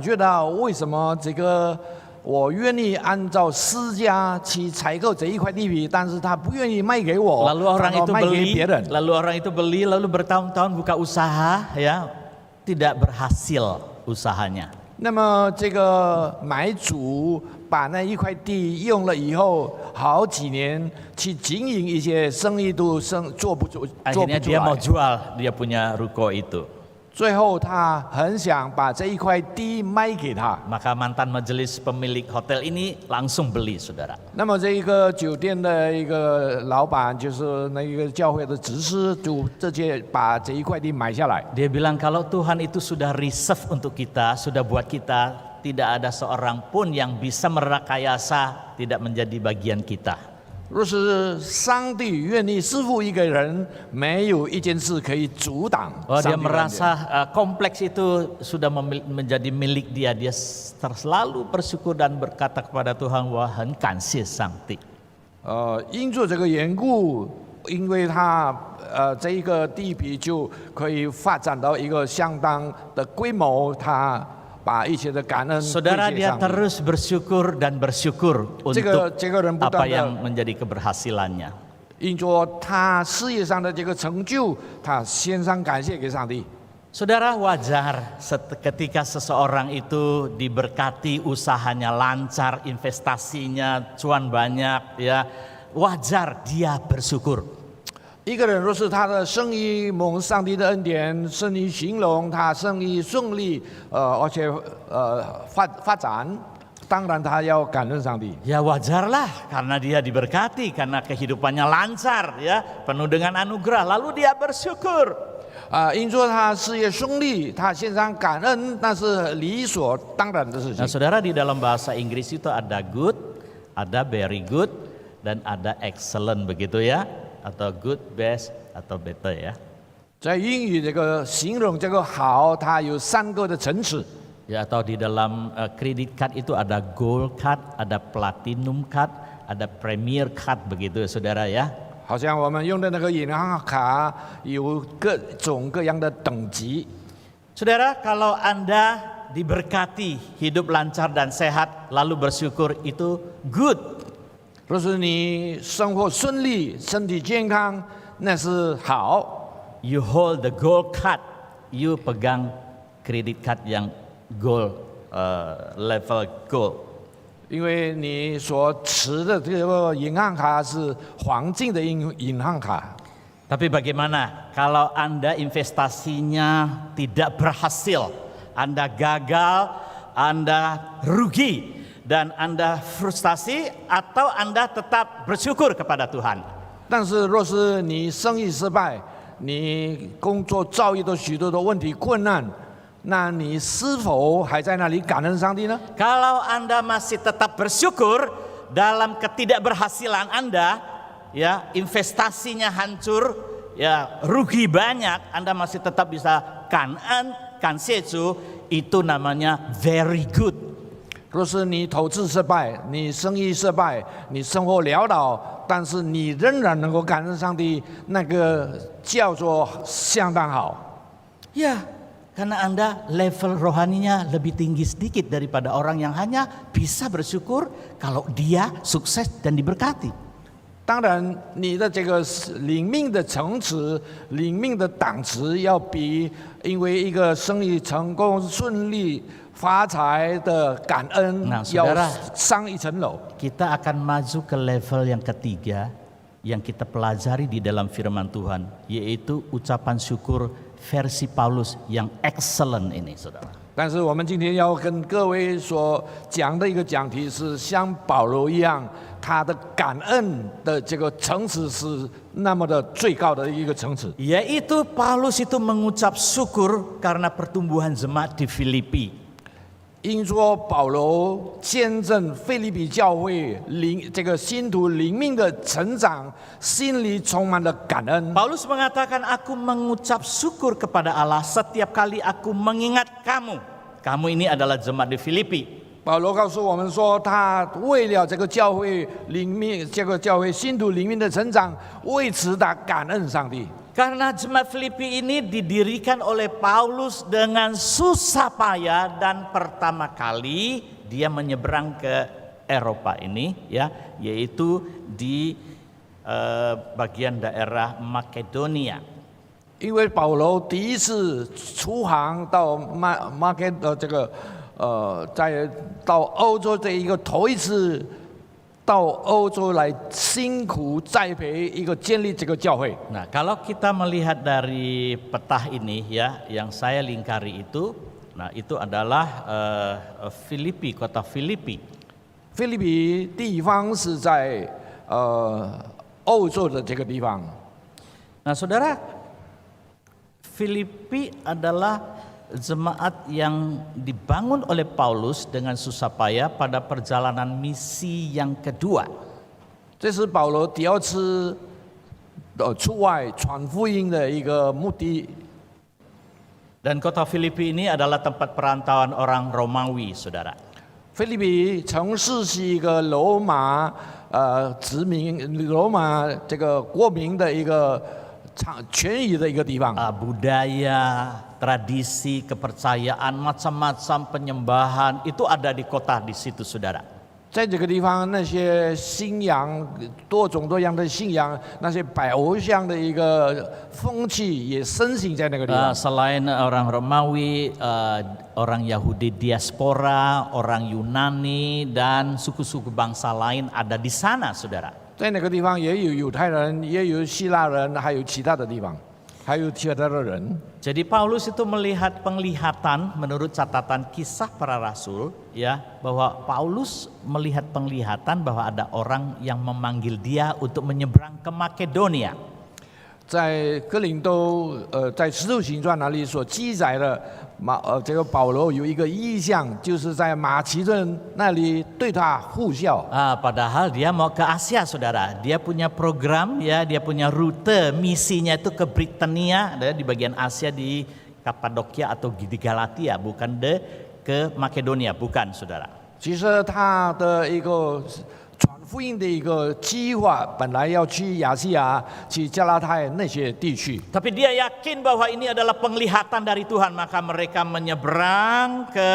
觉到为什么这个。 我愿意按照市价去采购这一块地皮，但是他不愿意卖给我， Lalu orang itu 卖给 beli, 别人。 lalu orang itu beli, lalu bertahun-tahun buka usaha, ya, tidak berhasil usahanya. 那么这个买主把那一块地用了以后，好几年去经营一些生意都做不出 Akhirnya dia mau 来。 jual dia punya ruko itu. 最后他很想把这一块地卖给他。 Maka mantan majelis pemilik hotel ini langsung beli, saudara. 那么这一个酒店的一个老板，就是那一个教会的执事，就直接把这一块地买下来。 Dia bilang kalau Tuhan itu sudah reserve untuk kita, sudah buat kita, tidak ada seorang pun yang bisa merekayasa tidak menjadi bagian kita. 若是上帝愿意赐福一个人，没有一件事可以阻挡。 Dia merasa kompleks itu sudah menjadi milik dia. Dia selalu bersyukur dan berkata kepada Tuhan, wah, 很感谢上帝。因着这个缘故，因为他这一个地皮就可以发展到一个相当的规模，他。 把一切的感恩 Saudara, dia terus bersyukur dan bersyukur untuk apa yang menjadi keberhasilannya. 因着他事业上的这个成就，他献上感谢给上帝。 Saudara, wajar ketika seseorang itu diberkati, usahanya lancar, investasinya cuan banyak, ya wajar dia bersyukur. 一个人若是他的生意蒙上帝的恩典，生意兴隆，他生意顺利，而且发展，当然他要感恩上帝。 Ya wajarlah karena dia diberkati, karena kehidupannya lancar, ya penuh dengan anugerah, lalu dia bersyukur. 因着他事业顺利，他献上感恩，那是理所当然的事情。 Nah, saudara, di dalam bahasa Inggris itu ada good, ada very good, dan ada excellent begitu ya. Atau good, best, atau better ya. 在英语这个形容这个好，它有3个的层次。 Ya, atau di dalam credit card itu ada gold card, ada platinum card, ada premier card begitu, saudara ya. 好像我们用的那个银行卡有各种各样的等级。 Saudara, kalau Anda diberkati, hidup lancar dan sehat, lalu bersyukur, itu good. 若是你生活顺利、身体健康，那是好。 You hold the gold card, you pegang credit card yang gold level gold. 因为你所持的这个银行卡是黄金的银行卡。 Tapi bagaimana kalau Anda investasinya tidak berhasil, Anda gagal, Anda rugi, dan Anda frustasi atau Anda tetap bersyukur kepada Tuhan? 但是若是你生意失败，你工作遭遇到许多的问题困难，那你是否还在那里感恩上帝呢？ Kalau Anda masih tetap bersyukur dalam ketidakberhasilan Anda, ya investasinya hancur, ya rugi banyak, Anda masih tetap bisa感谢主, itu namanya very good. 若是你投资失败，你生意失败，你生活潦倒，但是你仍然能够感恩上帝，那个叫做相当好。 Ya, karena Anda level rohaninya lebih tinggi sedikit daripada orang yang hanya bisa bersyukur kalau dia sukses dan diberkati. 当然，你的这个领命的层次、领命的档次，要比因为一个生意成功顺利发财的感恩 Nah, 要 saudara, 上一层楼。 kita akan maju ke level yang ketiga yang kita pelajari di dalam firman Tuhan, yaitu ucapan syukur versi Paulus yang excellent ini, saudara. 但是我们今天要跟各位所讲的一个讲题是像保罗一样，他的感恩的这个层次是那么的最高的一个层次。 Yaitu Paulus itu mengucap syukur karena pertumbuhan jemaat di Filipi. 因说保罗见证腓立比教会这个信徒灵命的成长，心里充满了感恩。 Paulus mengatakan, aku mengucap syukur kepada Allah setiap kali aku mengingat kamu. Kamu ini adalah jemaat di Filipi. 保罗告诉我们说，他为了这个教会灵命，这个教会信徒灵命的成长，为此他感恩上帝。 Karena jemaat Filipi ini didirikan oleh Paulus dengan susah payah dan pertama kali dia menyeberang ke Eropa ini, ya, yaitu di bagian daerah Makedonia. 因为保罗第一次出航到到欧洲这一个头一次到欧洲来辛苦栽培一个建立这个教会。 Nah, kalau kita melihat dari peta ini, ya, yang saya lingkari itu, nah itu adalah Filipi, kota Filipi. 菲律宾地方是在欧洲的这个地方。 Nah, saudara, Filipi adalah jemaat yang dibangun oleh Paulus dengan susah payah pada perjalanan misi yang kedua. 这是保罗第二次出外传福音的一个目的。 Dan kota Filipi ini adalah tempat perantauan orang Romawi, saudara. 菲律宾城市是一个罗马殖民罗马这个国民的一个权益的一个地方。 Budaya, tradisi, kepercayaan, macam-macam penyembahan itu ada di kota di situ, saudara. 在这个地方，那些信仰多种多样的信仰，那些拜偶像的一个风气也盛行在那个地方。 Selain orang Romawi, orang Yahudi diaspora, orang Yunani dan suku-suku bangsa lain ada di sana, saudara. 在那个地方也有犹太人，也有希腊人，还有其他的地方，还有其他的人。 Jadi Paulus itu melihat penglihatan menurut catatan Kisah Para Rasul, ya, bahwa Paulus melihat penglihatan bahwa ada orang yang memanggil dia untuk menyeberang ke Makedonia. 在哥林多，在使徒行传那里所记载的这个保罗有一个意象，就是在马其顿那里对他呼啸。 Padahal dia mau ke Asia, saudara. Dia punya program, ya, dia punya rute misinya itu ke Britania, di bagian Asia di Kapadokia atau di Galatia, bukan ke Makedonia, bukan, saudara. 其实他的一个传福音的一个计划，本来要去亚细亚、去加拉太那些地区。 Tapi dia yakin bahwa ini adalah penglihatan dari Tuhan, maka mereka menyeberang ke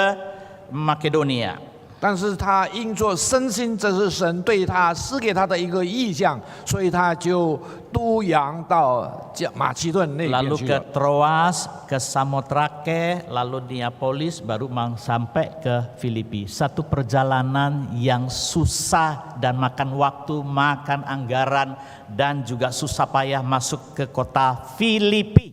Makedonia. 但是他因着深信这是神对他赐给他的一个意象，所以他就渡洋到马其顿那边 Lalu 去 ke 了。 Troas, ke Samotrake, lalu Neapolis, baru sampai ke Filipi. Satu perjalanan yang susah dan makan waktu, makan anggaran, dan juga susah payah masuk ke kota Filipi.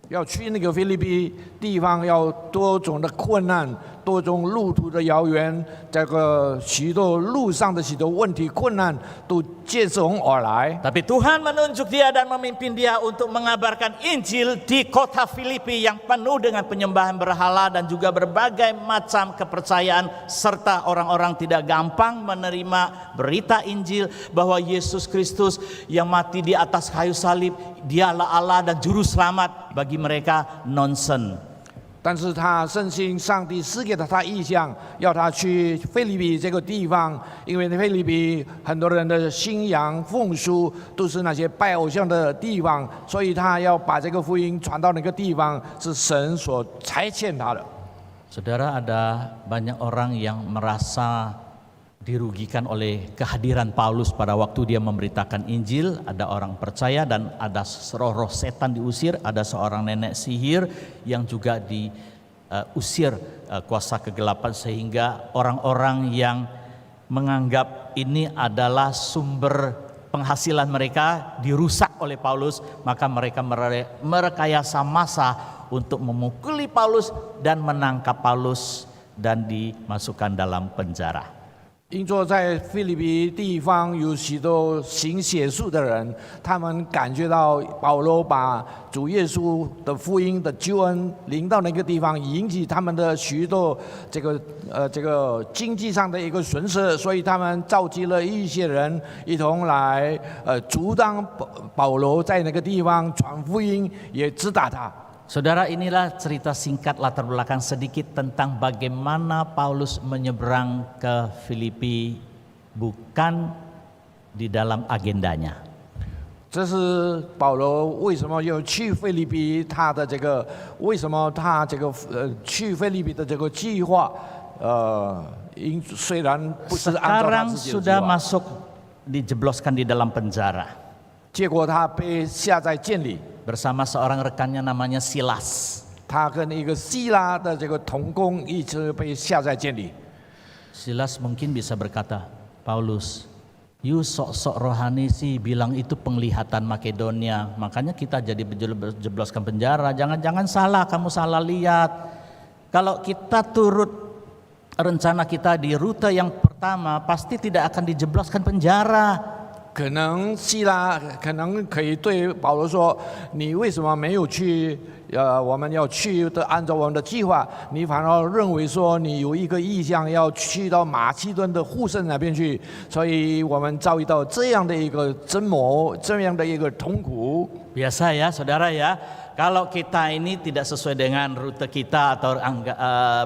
要去那个菲律宾地方，要多种的困难，多多种路途的遥远，这个许多路上的许多问题困难都接踵而来。 Tapi Tuhan menunjuk dia dan memimpin dia untuk mengabarkan Injil di kota Filipi yang penuh dengan penyembahan berhala dan juga berbagai macam kepercayaan, serta orang-orang tidak gampang menerima berita Injil bahwa Yesus Kristus yang mati di atas kayu salib, dialah Allah dan juru selamat. Bagi mereka nonsen. 但是他深信上帝赐给他意向，要他去腓立比这个地方，因为腓立比很多人的信仰风俗都是那些拜偶像的地方，所以他要把这个福音传到那个地方，是神所差遣他的。 Saudara, ada banyak orang yang merasa dirugikan oleh kehadiran Paulus pada waktu dia memberitakan Injil. Ada orang percaya dan ada roh-roh setan diusir, ada seorang nenek sihir yang juga diusir kuasa kegelapan, sehingga orang-orang yang menganggap ini adalah sumber penghasilan mereka dirusak oleh Paulus, maka mereka merekayasa massa untuk memukuli Paulus dan menangkap Paulus dan dimasukkan dalam penjara. 因着在腓立比地方有许多行邪术的人，他们感觉到保罗把主耶稣的福音的救恩领到那个地方，引起他们的许多这个经济上的一个损失，所以他们召集了一些人一同来阻挡保罗在那个地方传福音，也击打他。 Saudara, inilah cerita singkat latar belakang sedikit tentang bagaimana Paulus menyeberang ke Filipi bukan di dalam agendanya. 这是保罗为什么要去腓立比，他的这个为什么他这个去腓立比的这个计划，虽然不是按照他 Sekarang 自己的计 sudah 划， masuk dijebloskan di dalam penjara 结果他被下在监里。 bersama seorang rekannya namanya Silas. 他跟一个希拉的这个同工一直被下在监里。 Silas mungkin bisa berkata, Paulus, you sok-sok rohani sih bilang itu penglihatan Makedonia, makanya kita jadi jebloskan penjara. Jangan-jangan salah, kamu salah lihat. Kalau kita turut rencana kita di rute yang pertama, pasti tidak akan dijebloskan penjara. 可能希拉可能可以对保罗说：“你为什么没有去？我们要去的按照我们的计划，你反而认为说你有一个意向要去到马其顿的户省那边去，所以我们遭遇到这样的一个折磨，这样的一个痛苦。” Biasa ya saudara ya, kalau kita ini tidak sesuai dengan rute kita atau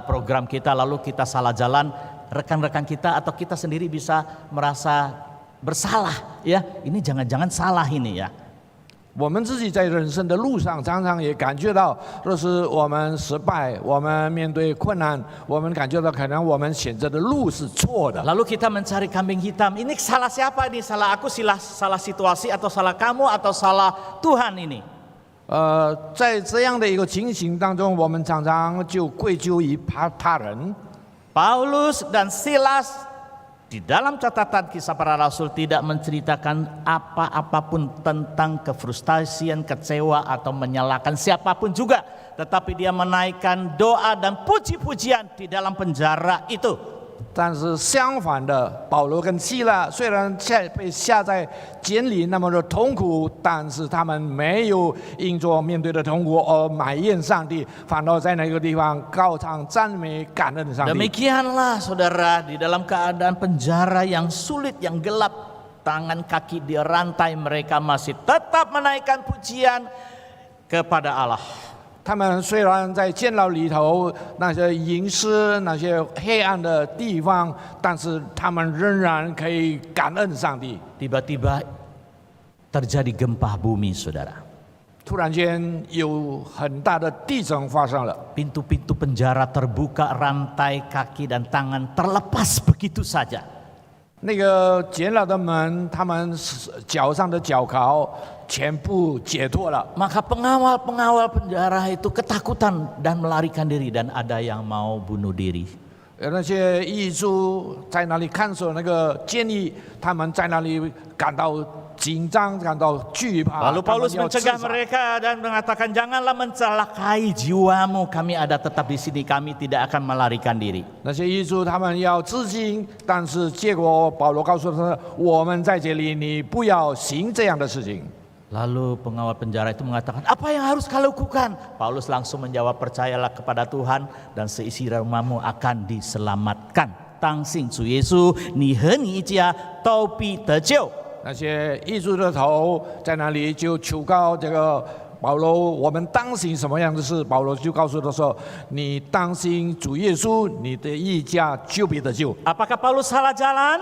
program kita, lalu kita salah jalan, rekan-rekan kita atau kita sendiri bisa merasa bersalah ya, ini jangan-jangan salah ini ya. 我们自己在人生的路上，常常也感觉到，若是我们失败，我们面对困难，我们感觉到可能我们选择的路是错的。 Lalu kita mencari kambing hitam, ini salah siapa ini? Salah aku, salah situasi, atau salah kamu, atau salah Tuhan ini? 在这样的一个情形当中，我们常常就归咎于他人。 Paulus dan Silas di dalam catatan Kisah Para Rasul tidak menceritakan apa-apapun tentang kefrustasian, kecewa atau menyalahkan siapapun juga, tetapi dia menaikkan doa dan puji-pujian di dalam penjara itu. 但是相反的，保罗跟希拉虽然被下在监里那么的痛苦，但是他们没有因着面对的痛苦而埋怨上帝，反倒在那个地方高唱赞美感恩上帝。 Demikianlah saudara, di dalam keadaan penjara yang sulit, yang gelap, tangan kaki dirantai, mereka masih tetap menaikkan pujian kepada Allah. 他们虽然在监牢里头那些隐私、那些黑暗的地方，但是他们仍然可以感恩上帝。 Tiba-tiba terjadi gempa bumi, saudara. 突然间有很大的地震发生了， Pintu-pintu penjara terbuka, rantai kaki dan tangan terlepas begitu saja. 那个监牢的门，他们脚上的脚铐全部解脱了。 Maka pengawal-pengawal penjara itu ketakutan dan melarikan diri, dan ada yang mau bunuh diri. 那些狱卒在那里看守那个监狱，他们在那里感到紧张、感到惧怕。 Lalu 他们 Paulus 要自 mencegah 杀 mereka dan mengatakan, janganlah mencelakai jiwamu, kami ada tetap di sini, kami tidak akan melarikan diri. 那些狱卒他们要自尽，但是结果保罗告诉他们：我们在这里，你不要行这样的事情。 Lalu pengawal penjara itu mengatakan, apa yang harus kau lakukan? Paulus langsung menjawab, percayalah kepada Tuhan dan seisi rumahmu akan diselamatkan. 当信主耶稣，你和你一家都必得救。 那些狱卒的头在那里就求告这个保罗，我们当行什么样的事？保罗就告诉他说：你当行主耶稣，你的一家就必得救。 Apakah Paulus salah jalan?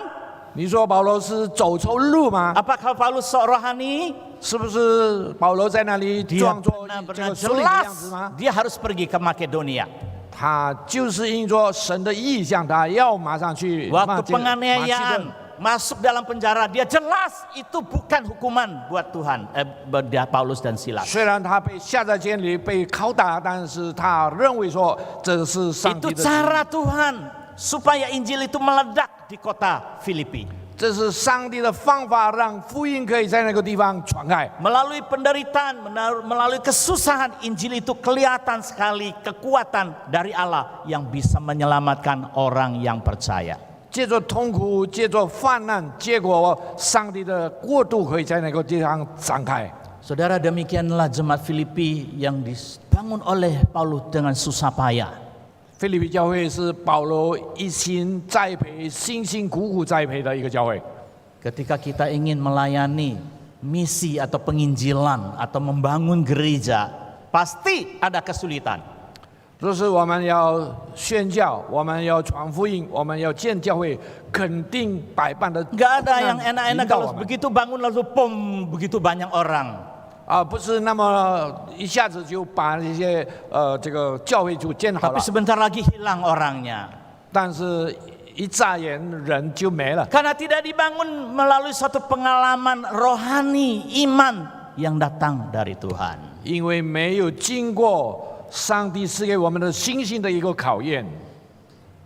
你说保罗是走错路吗？ Apakah Paulus sok rohani? 是不是保罗在那里 Dia 装作这 benar-benar 个属灵的样子 jelas 吗？ dia harus pergi ke Makedonia. 他就是因着神的意向，他要马上去 Waktu 马其 penganiayaan 顿。 masuk dalam penjara, dia jelas itu bukan hukuman buat Tuhan, buat Paulus dan Silas. 虽然他被下在监里被拷打，但是他认为说这是上 Itu 帝的旨意， cara Tuhan supaya Injil itu meledak di kota Filipi. 这是上帝的方法，让福音可以在那个地方传开。 Melalui penderitaan, melalui kesusahan, Injil itu kelihatan sekali kekuatan dari Allah yang bisa menyelamatkan orang yang percaya. 借着痛苦，借着患难，结果上帝的国度可以在那个地方展开。 Saudara, demikianlah jemaat Filipi yang dibangun oleh Paulus dengan susah payah. 腓立比教会是保罗一心栽培、辛辛苦苦栽培的一个教会。 Ketika kita ingin melayani misi atau penginjilan atau membangun gereja, pasti ada kesulitan. 就是我们要宣教，我们要传福音，我们要建教会，肯定百般的 Gak ada yang 困难 enak-enak 引导 kalau 我们 begitu bangun langsung pom, begitu banyak orang. 不是那么一下子就把这些这个教会就建好 Tapi 了， sebentar lagi hilang orangnya. 但是一眨眼人就没了， Karena tidak dibangun melalui suatu pengalaman rohani, iman yang datang dari Tuhan. 因为没有经过上帝赐给我们的信心的一个考验。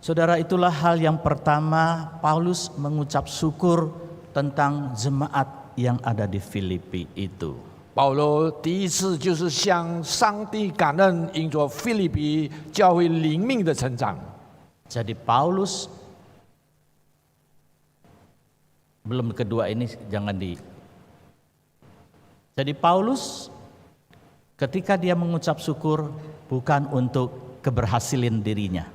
Saudara, itulah hal yang pertama Paulus mengucap syukur tentang jemaat yang ada di Filipi itu. 保罗第一次就是向上帝感恩，因着腓立比教会灵命的成长。 Jadi Paulus, belum kedua ini jangan di. Jadi Paulus ketika dia mengucap syukur bukan untuk keberhasilan dirinya.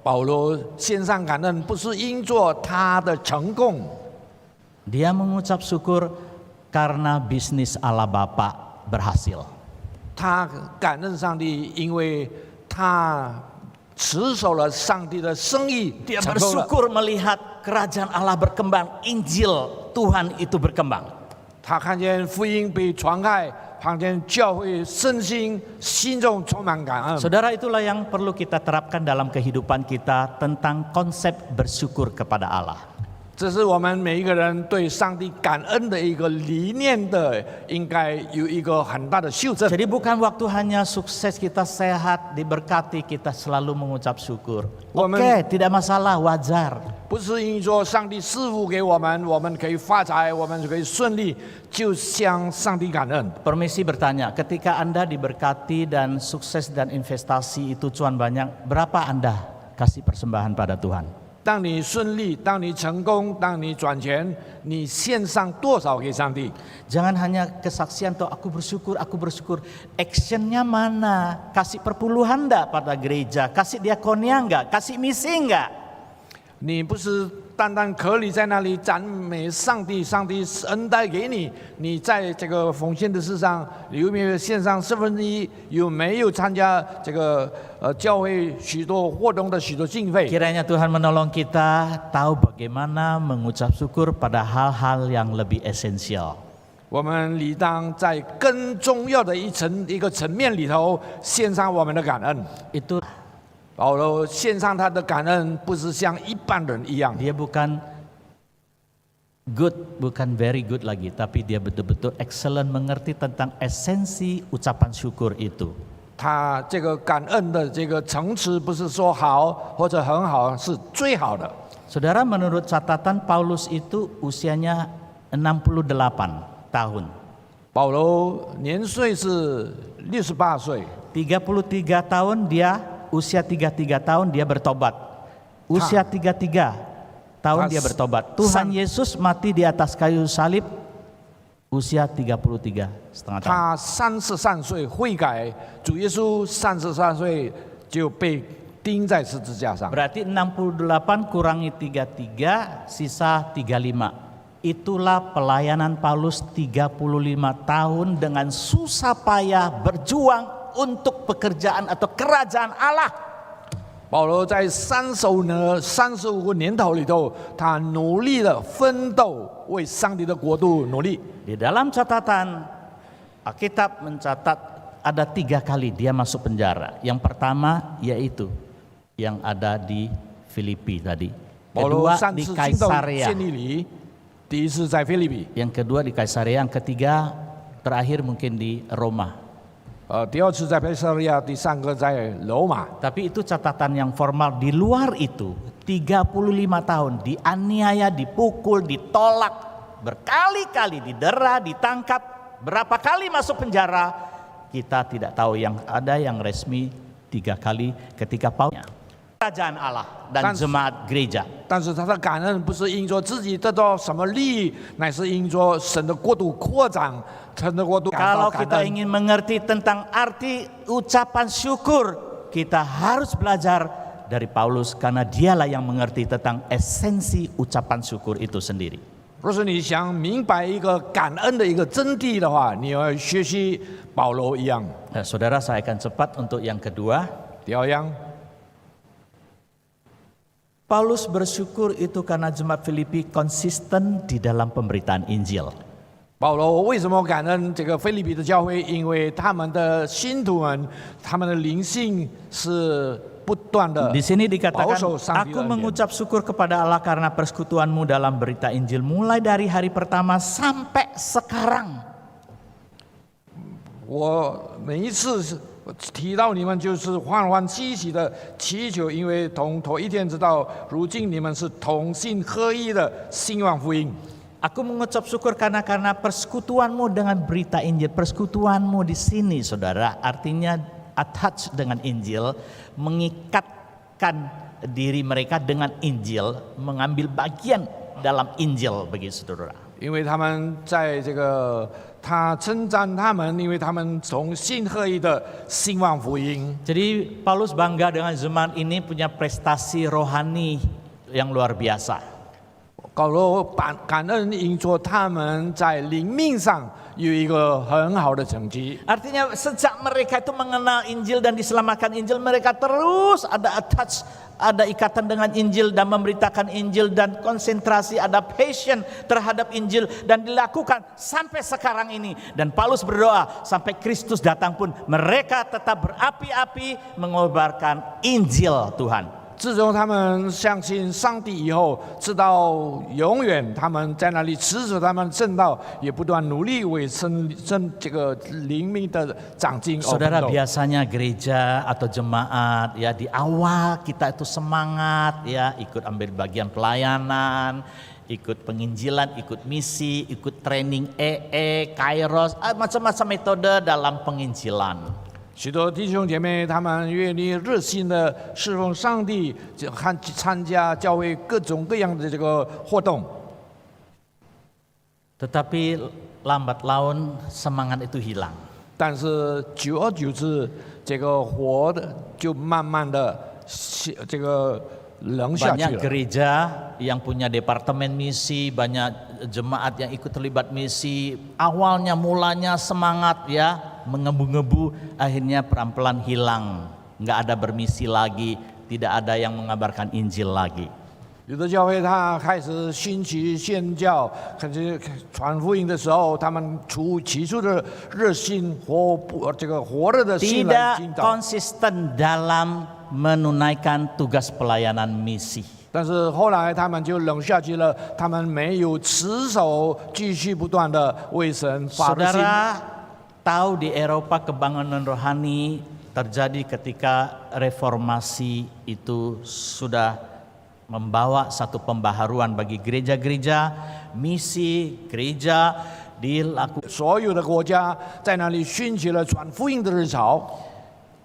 保罗献上感恩，不是因着他的成功， Dia mengucap syukur karena bisnis Allah Bapa berhasil. 他感恩上帝，因为他持守了上帝的生意 Dia 成功了。 bersyukur melihat kerajaan Allah berkembang, Injil Tuhan itu berkembang. 他看见福音被传开，看见教会振兴，心中充满感恩。 Saudara, itulah yang perlu kita terapkan dalam kehidupan kita tentang konsep bersyukur kepada Allah. 这是我们每一个人对上帝感恩的一个理念的，应该有一个很大的修正。 Jadi bukan waktu hanya sukses kita sehat, diberkati, kita selalu mengucap syukur. Oke, tidak masalah, wajar. 不是因说上帝赐福给我们可以发财，我们就可以顺利，就向上帝感恩。 Permisi bertanya, ketika Anda diberkati dan sukses dan investasi itu cuan banyak, berapa Anda kasih persembahan pada Tuhan? 当你顺利，当你成功，当你赚钱，你献上多少给上帝？ Jangan hanya kesaksian tuh aku bersyukur. Actionnya mana? Kasih perpuluhan enggak pada gereja? Kasih diakonia enggak? Kasih misi enggak? 你不是单单可以在那里赞美上帝，上帝恩待给你，你在这个奉献的事上有没有献上1/4？有没有参加这个教会许多活动的许多经费？ Kiranya Tuhan menolong kita tahu bagaimana mengucap syukur pada hal-hal yang lebih esensial. 我们理当在更重要的一个层面里头献上我们的感恩。 Itu 保罗献上他的感恩，不是像一般人一样， dia bukan good, bukan very good lagi, tapi dia betul-betul excellent mengerti tentang esensi ucapan syukur itu. 他这个感恩的这个层次，不是说好或者很好，是最好的。 Saudara, menurut catatan Paulus itu usianya 68 tahun. 保罗年岁是68岁， 33 tahun dia, usia 33 tahun dia bertobat. Usia 33 tahun dia bertobat. Tuhan Yesus mati di atas kayu salib usia 33 setengah tahun. 他33岁悔改，主耶稣33岁就被钉在十字架上。 Berarti 68 kurangi 33 sisa 35. Itulah pelayanan Paulus 35 tahun dengan susah payah berjuang untuk pekerjaan atau kerajaan Allah. 保罗在35个年头里头，他努力的奋斗，为上帝的国度努力。 Di dalam catatan Alkitab mencatat ada 3 kali dia masuk penjara. Yang pertama yaitu yang ada di Filipi tadi. 保罗 Kedua 3 di 次进到 Kaisarea. 监狱里，第一次在腓立比， Yang kedua di Kaisarea, yang ketiga terakhir mungkin di Roma. 第二次在佩萨利亚，第3个在罗马。 Tapi itu catatan yang formal. Di luar itu 35 tahun dianiaya, dipukul, ditolak, berkali-kali didera, ditangkap, berapa kali masuk penjara, kita tidak tahu. Yang ada yang resmi 3 kali ketika Paulus kerajaan Allah dan jemaat gereja. 但是他的感恩不是因着自己得到什么利益，乃是因着神的国度扩张，神的国度感 Kalau 到感 kita 恩。 ingin mengerti tentang arti ucapan syukur, kita harus belajar dari Paulus karena dialah yang mengerti tentang esensi ucapan syukur itu sendiri. 若是你想明白一个感恩的一个真谛的话，你要学习保罗一样。 Nah, saudara, saya akan cepat untuk yang kedua. 第二样， Paulus bersyukur itu karena jemaat Filipi konsisten di dalam pemberitaan Injil. 保罗为什么感恩这个腓立比的教会？因为他们的信徒们，他们的灵性是不断的 Di sini 保 dikatakan, 守上帝 aku 的恩典。 mengucap syukur kepada Allah karena persekutuanmu dalam berita Injil mulai dari hari pertama sampai sekarang. 我每一次提到你们，就是欢欢喜喜的祈求，因为从头一天直到如今，你们是同心合一的兴旺福音。 Aku mengucap syukur karena persekutuanmu dengan berita Injil. Persekutuanmu di sini, saudara, artinya attach dengan Injil, mengikatkan diri mereka dengan Injil, mengambil bagian dalam Injil bagi saudara. 因为他们在这个，他称赞他们，因为他们同心合一的兴旺福音。 Jadi Paulus bangga dengan jemaat ini punya prestasi rohani yang luar biasa. 保罗感恩，因着他们在灵命上有一个很好的成绩。 Artinya sejak mereka itu mengenal Injil dan diselamatkan Injil, mereka terus ada attach, ada ikatan dengan Injil dan memberitakan Injil dan konsentrasi, ada passion terhadap Injil dan dilakukan sampai sekarang ini. Dan Paulus berdoa sampai Kristus datang pun mereka tetap berapi-api mengobarkan Injil Tuhan. 自从他们相信上帝以后，直到永远，他们在那里持守他们正道，也不断努力为这个灵命的长进而奋 Saudara, 斗。 biasanya gereja atau jemaat ya di awal kita itu semangat ya, ikut ambil bagian pelayanan, ikut penginjilan, ikut misi, ikut training Kairos, macam-macam metode dalam penginjilan. 许多弟兄姐妹，他们愿意热心的侍奉上帝，参加教会各种各样的这个活动。 Tetapi lambat laun semangat itu hilang. 但是久而久之，这个火的就慢慢的这个冷下去 Banyak 了。 gereja yang punya departemen misi, banyak jemaat yang ikut terlibat misi. Awalnya mulanya semangat ya, mengebu-ngebu, akhirnya pelan-pelan hilang. Nggak ada bermisi lagi, tidak ada yang mengabarkan Injil lagi. 有的教会他开始兴起宣教，开始传福音的时候，他们起初的热心这个火热的心来敬 Tidak 祷， konsisten dalam menunaikan tugas pelayanan misi. 但是后来他们就冷下去了，他们没有持守，继续不断的为神发热心。 Saudara tahu di Eropa kebangunan rohani terjadi ketika reformasi itu sudah membawa satu pembaharuan bagi gereja-gereja, misi gereja dilakukan. 所有的国家在那里兴起了传福音的热潮。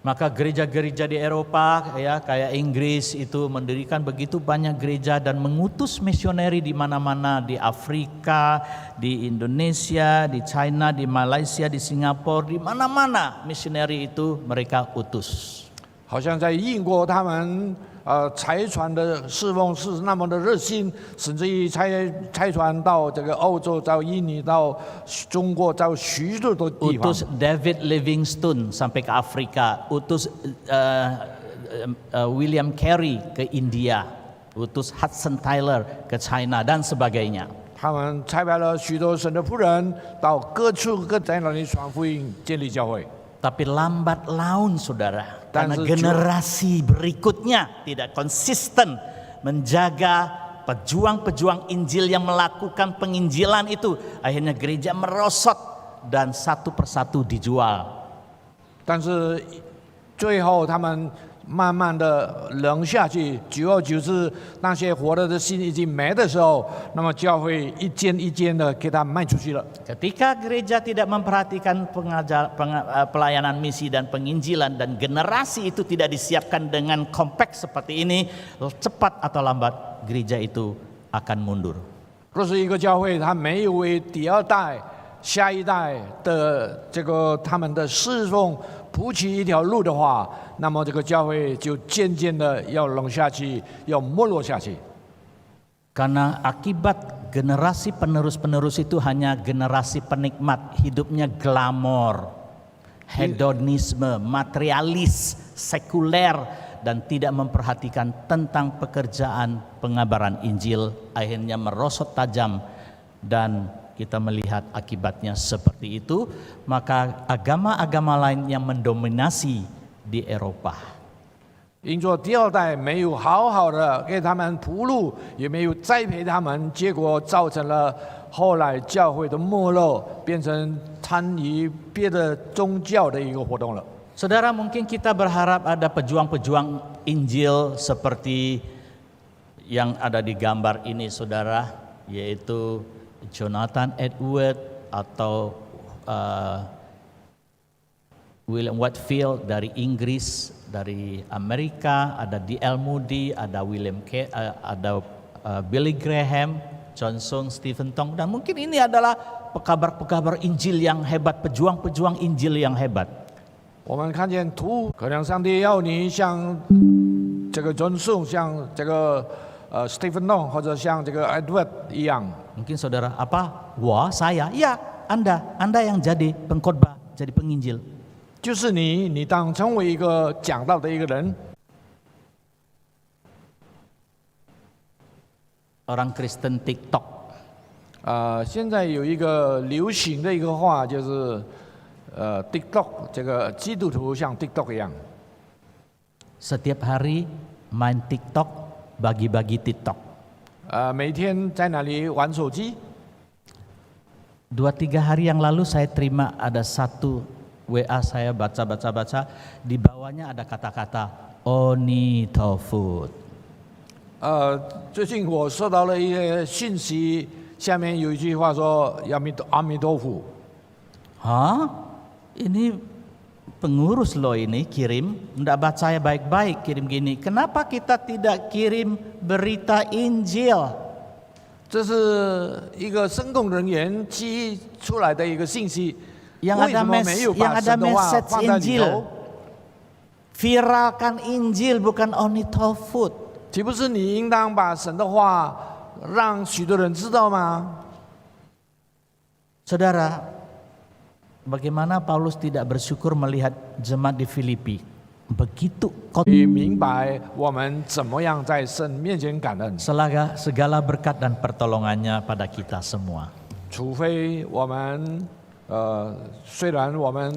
Maka gereja-gereja di Eropa ya kayak Inggris itu mendirikan begitu banyak gereja dan mengutus misioneri di mana-mana, di Afrika, di Indonesia, di China, di Malaysia, di Singapura, di mana-mana misioneri itu mereka utus. 好像在英国，他们财传的侍奉是那么的热心，甚至于财传到这个欧洲，到印尼，到中国，到许多的地方。 Utus David Livingstone sampai ke Afrika, utus William Carey ke India, utus Hudson Taylor ke China dan sebagainya. 他们差派了许多神的仆人到各处各在那里传福音，建立教会。 Tapi lambat laun saudara, Dan karena generasi berikutnya tidak konsisten menjaga pejuang-pejuang Injil yang melakukan penginjilan itu. Akhirnya gereja merosot dan satu persatu dijual. 但是最后他们慢慢的冷下去，久而久之，那些活着的心已经没的时候，那么教会一间一间的给他卖出去了。 Ketika gereja tidak memperhatikan pelayanan misi dan penginjilan dan generasi itu tidak disiapkan dengan kompleks seperti ini, cepat atau lambat gereja itu akan mundur. 若是一个教会，他没有为第二代、下一代的这个他们的侍奉铺起一条路的话，那么这个教会就渐渐的要冷下去，要没落下去。 Karena akibat generasi penerus-penerus itu hanya generasi penikmat, hidupnya glamor, hedonisme, materialis, sekuler, dan tidak memperhatikan tentang pekerjaan pengabaran Injil, akhirnya merosot tajam dan kita melihat akibatnya seperti itu. Maka agama-agama lain yang mendominasi di Eropa. 因着第二代没有好好的给他们铺路，也没有栽培他们，结果造成了后来教会的没落，变成参与别的宗教的一个活动了。 Saudara, mungkin kita berharap ada pejuang-pejuang Injil seperti yang ada di gambar ini saudara, yaitu Jonathan Edward atau William Whitefield dari Inggris, dari Amerika, ada D.L. Moody, ada Billy Graham, Johnson, Stephen Tong, dan mungkin ini adalah pekabar-pekabar Injil yang hebat, pejuang-pejuang Injil yang hebat. 我们看见图，可能上帝要你像这个 Johnson， 像这个Stephen Tong， 或者像这个 Edward 一样。 Mungkin saudara, apa? Wah, saya? Ya, Anda yang jadi pengkhotbah, jadi penginjil. 就是你当成为一个讲道的一个人。 Orang Kristen TikTok. 现在有一个流行的一个话，就是TikTok， 这个基督徒像 TikTok 一样。 Setiap hari main TikTok, bagi-bagi TikTok. 每天在那里玩手机。 2-3 hari yang lalu saya terima ada satu WA saya baca, di bawahnya ada kata-kata Onitofood. 最近我收到了一些信息，下面有一句话说阿弥陀佛。 Hah? Ini pengurus loh ini kirim, enggak baca ya baik-baik kirim gini. Kenapa kita tidak kirim berita Injil? 这是一个生工人员寄出来的一个信息， yang 为什么没有把神的话放在里头？ Viralkan Injil bukan Onitofood. 岂不是你应当把神的话让许多人知道吗？ Saudara, bagaimana Paulus tidak bersyukur melihat jemaat di Filipi begitu 你明白我们怎么样在神面前感恩？ segala berkat dan pertolongannya pada kita semua. 除非我们虽然我们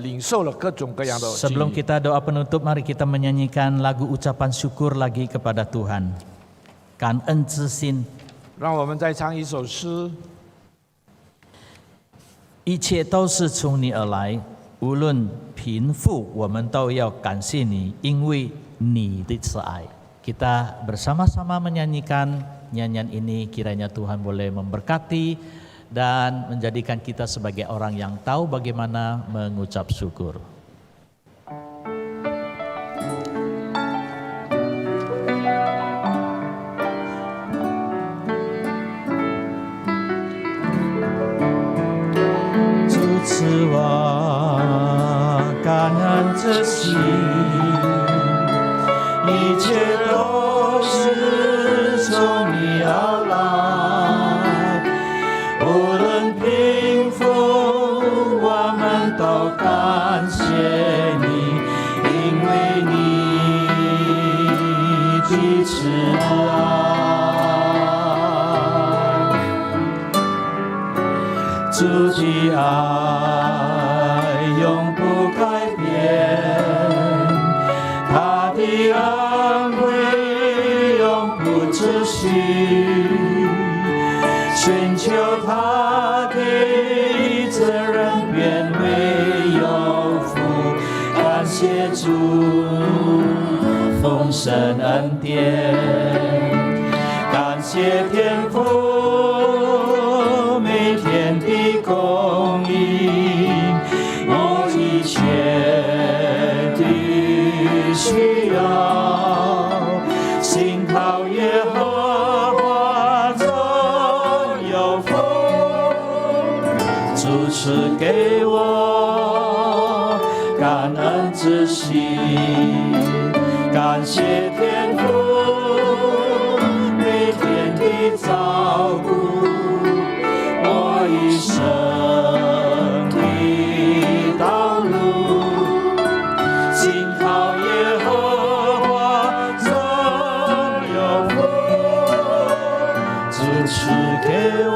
领受了各种各样的经 Sebelum 历， kita doa penutup, mari kita menyanyikan lagu ucapan syukur lagi kepada Tuhan. Kan en zhi xin. 让我们再唱一首诗。 一切都是从你而来，无论贫富，我们都要感谢你，因为你的慈爱。Kita bersama-sama menyanyikan nyanyian ini, kiranya Tuhan boleh memberkati dan menjadikan kita sebagai orang yang tahu bagaimana mengucap syukur.一切都是从你而来，无论贫富，我们都感谢你，因为你的慈爱，主的爱永不改变。恩惠永不止息，全球他的责任变为有福，感谢主丰盛恩典，感谢天父每天的供应，我一切的需要，信靠耶和华总有福，主赐给我感恩之心，感谢天父每天的照顾，我一生的道路。赐给我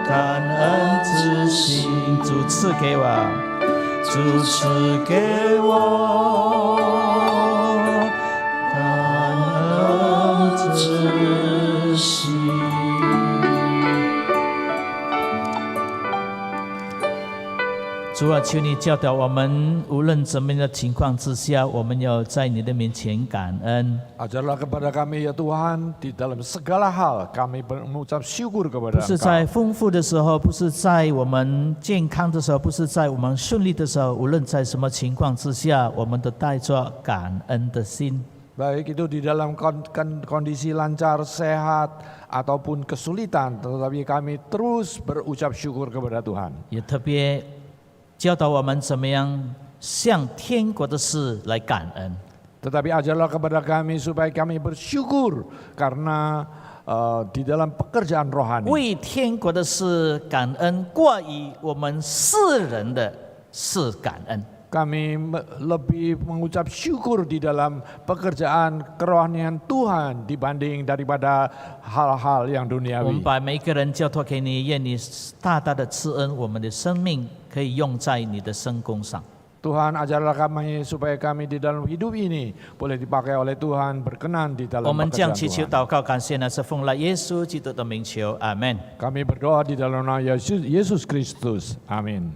感恩之心，主赐给我，主赐给我感恩之心。主啊，求你教导我们，无论怎么样的情况之下，我们要在你的面前感恩。 Ajarlah kepada kami ya Tuhan, di dalam segala hal kami mengucap syukur 不 kepada 是在 Engkau. 丰富的时候，不是在我们健康的时候，不是在我们顺利的时候，无论在什么情况之下，我们都带着感恩的心。 Baik itu di dalam kondisi lancar, sehat, ataupun kesulitan, tetapi kami terus berucap syukur kepada Tuhan. 也特别教导我们怎么样向天国的事来感恩。 Tetapi ajarlah kepada kami supaya kami bersyukur karena di dalam pekerjaan rohani. 为天国的事感恩，过于我们世人的事感恩。 Kami lebih mengucap syukur di dalam pekerjaan kerohanian Tuhan dibanding daripada hal-hal yang 我们 duniawi. 把每一个人交托给你，愿你大大的赐恩，我们的生命可以用在你的圣工上。 Tuhan ajarlah kami supaya kami di dalam hidup ini boleh dipakai oleh Tuhan, berkenan di 我 dalam 们将 pekerjaan 祈求 Tuhan. 祷告，感谢呢是奉了耶稣基督的名求，阿门。 Kami berdoa di dalam nama Yesus Kristus. Amin.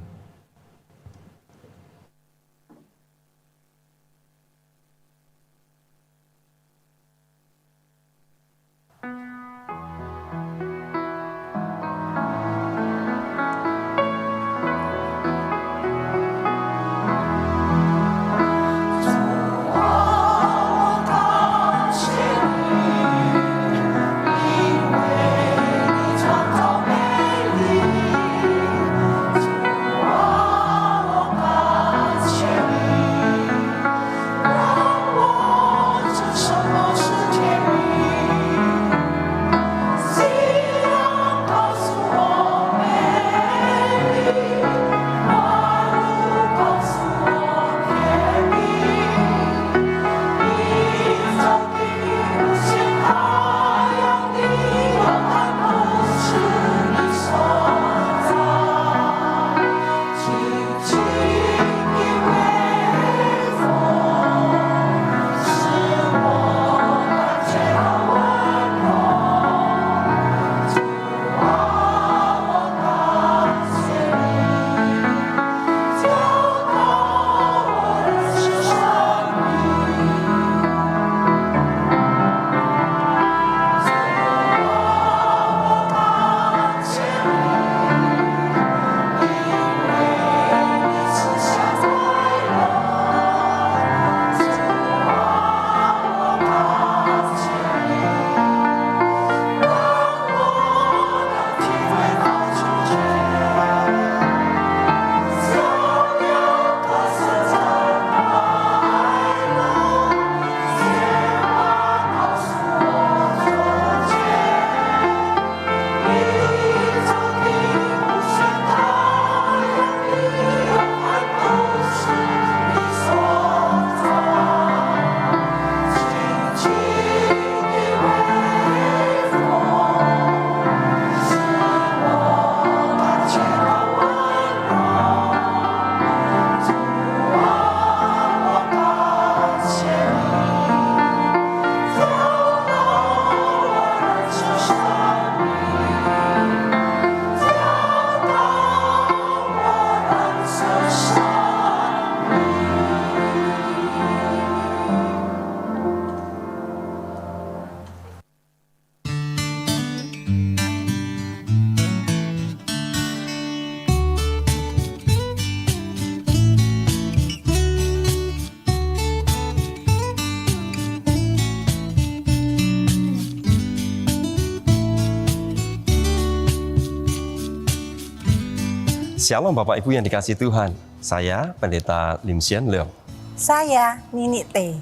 Shalom Bapak Ibu yang dikasihi Tuhan. Saya Pendeta Lim Sian Leong. Saya Nini T.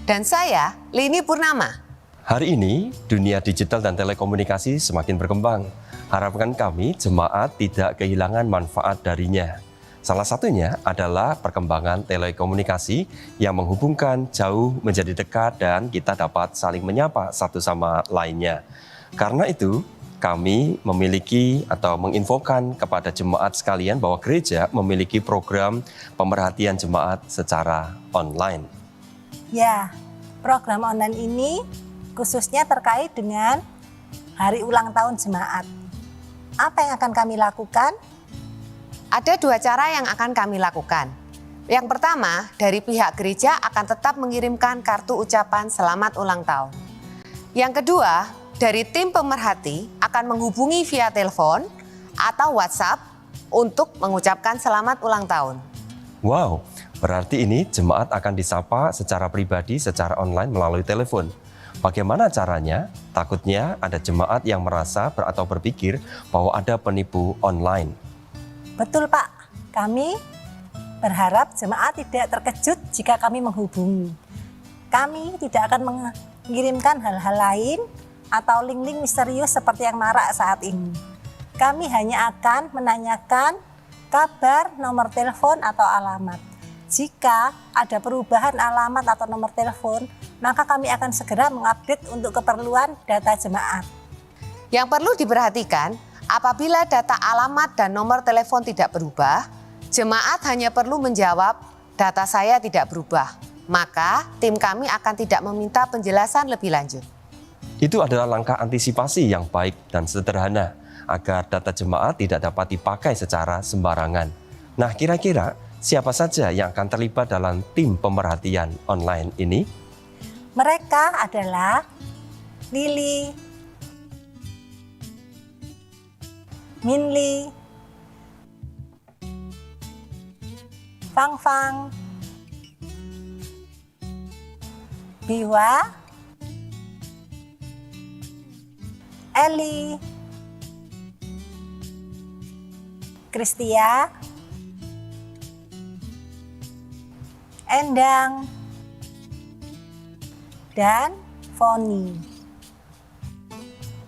Dan saya Lini Purnama. Hari ini dunia digital dan telekomunikasi semakin berkembang. Harapan kami jemaat tidak kehilangan manfaat darinya. Salah satunya adalah perkembangan telekomunikasi yang menghubungkan jauh menjadi dekat dan kita dapat saling menyapa satu sama lainnya. Karena itu, kami memiliki atau menginfokan kepada jemaat sekalian bahwa gereja memiliki program pemerhatian jemaat secara online. Ya, program online ini khususnya terkait dengan hari ulang tahun jemaat. Apa yang akan kami lakukan? Ada 2 cara yang akan kami lakukan. Yang pertama, dari pihak gereja akan tetap mengirimkan kartu ucapan selamat ulang tahun. Yang kedua, dari tim pemerhati akan menghubungi via telepon atau WhatsApp untuk mengucapkan selamat ulang tahun. Wow, berarti ini jemaat akan disapa secara pribadi, secara online melalui telepon. Bagaimana caranya? Takutnya ada jemaat yang merasa atau berpikir bahwa ada penipu online. Betul Pak, kami berharap jemaat tidak terkejut jika kami menghubungi. Kami tidak akan mengirimkan hal-hal lain atau link-link misterius seperti yang marak saat ini. Kami hanya akan menanyakan kabar, nomor telepon atau alamat. Jika ada perubahan alamat atau nomor telepon, maka kami akan segera mengupdate untuk keperluan data jemaat. Yang perlu diperhatikan, apabila data alamat dan nomor telepon tidak berubah, jemaat hanya perlu menjawab, data saya tidak berubah. Maka tim kami akan tidak meminta penjelasan lebih lanjut. Itu adalah langkah antisipasi yang baik dan sederhana agar data jemaat tidak dapat dipakai secara sembarangan. Nah, kira-kira siapa saja yang akan terlibat dalam tim pemerhatian online ini? Mereka adalah Lili, Minli, Fang Fang, Biwa, Eli, Kristia, Endang, dan Foni.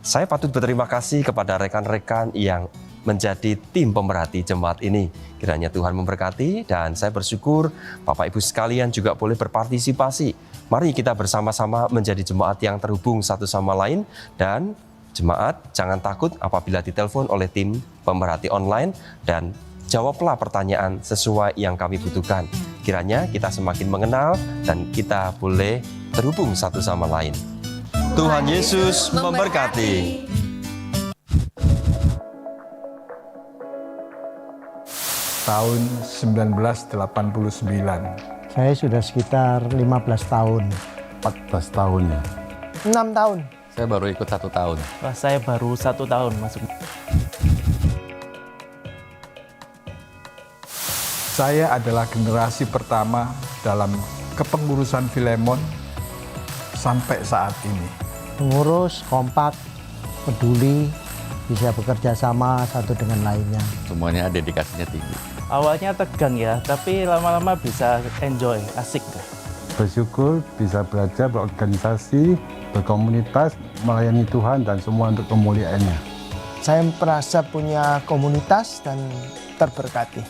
Saya patut berterima kasih kepada rekan-rekan yang menjadi tim pemerhati jemaat ini. Kiranya Tuhan memberkati dan saya bersyukur Bapak Ibu sekalian juga boleh berpartisipasi. Mari kita bersama-sama menjadi jemaat yang terhubung satu sama lain dan jemaat jangan takut apabila ditelepon oleh tim pemerhati online dan jawablah pertanyaan sesuai yang kami butuhkan. Kiranya kita semakin mengenal dan kita boleh terhubung satu sama lain. Tuhan Yesus memberkati. Tahun 1989. Saya sudah sekitar 15 tahun. 14 tahun ya. 6 tahun. Saya baru ikut 1 tahun. Wah, saya baru 1 tahun masuk. Saya adalah generasi pertama dalam kepengurusan Filemon sampai saat ini. Pengurus, kompak, peduli, bisa bekerja sama satu dengan lainnya. Semuanya dedikasinya tinggi. Awalnya tegang ya, tapi lama-lama bisa enjoy, asik deh. Bersyukur bisa belajar berorganisasi, berkomunitas, melayani Tuhan dan semua untuk kemuliaannya. Saya merasa punya komunitas dan terberkati.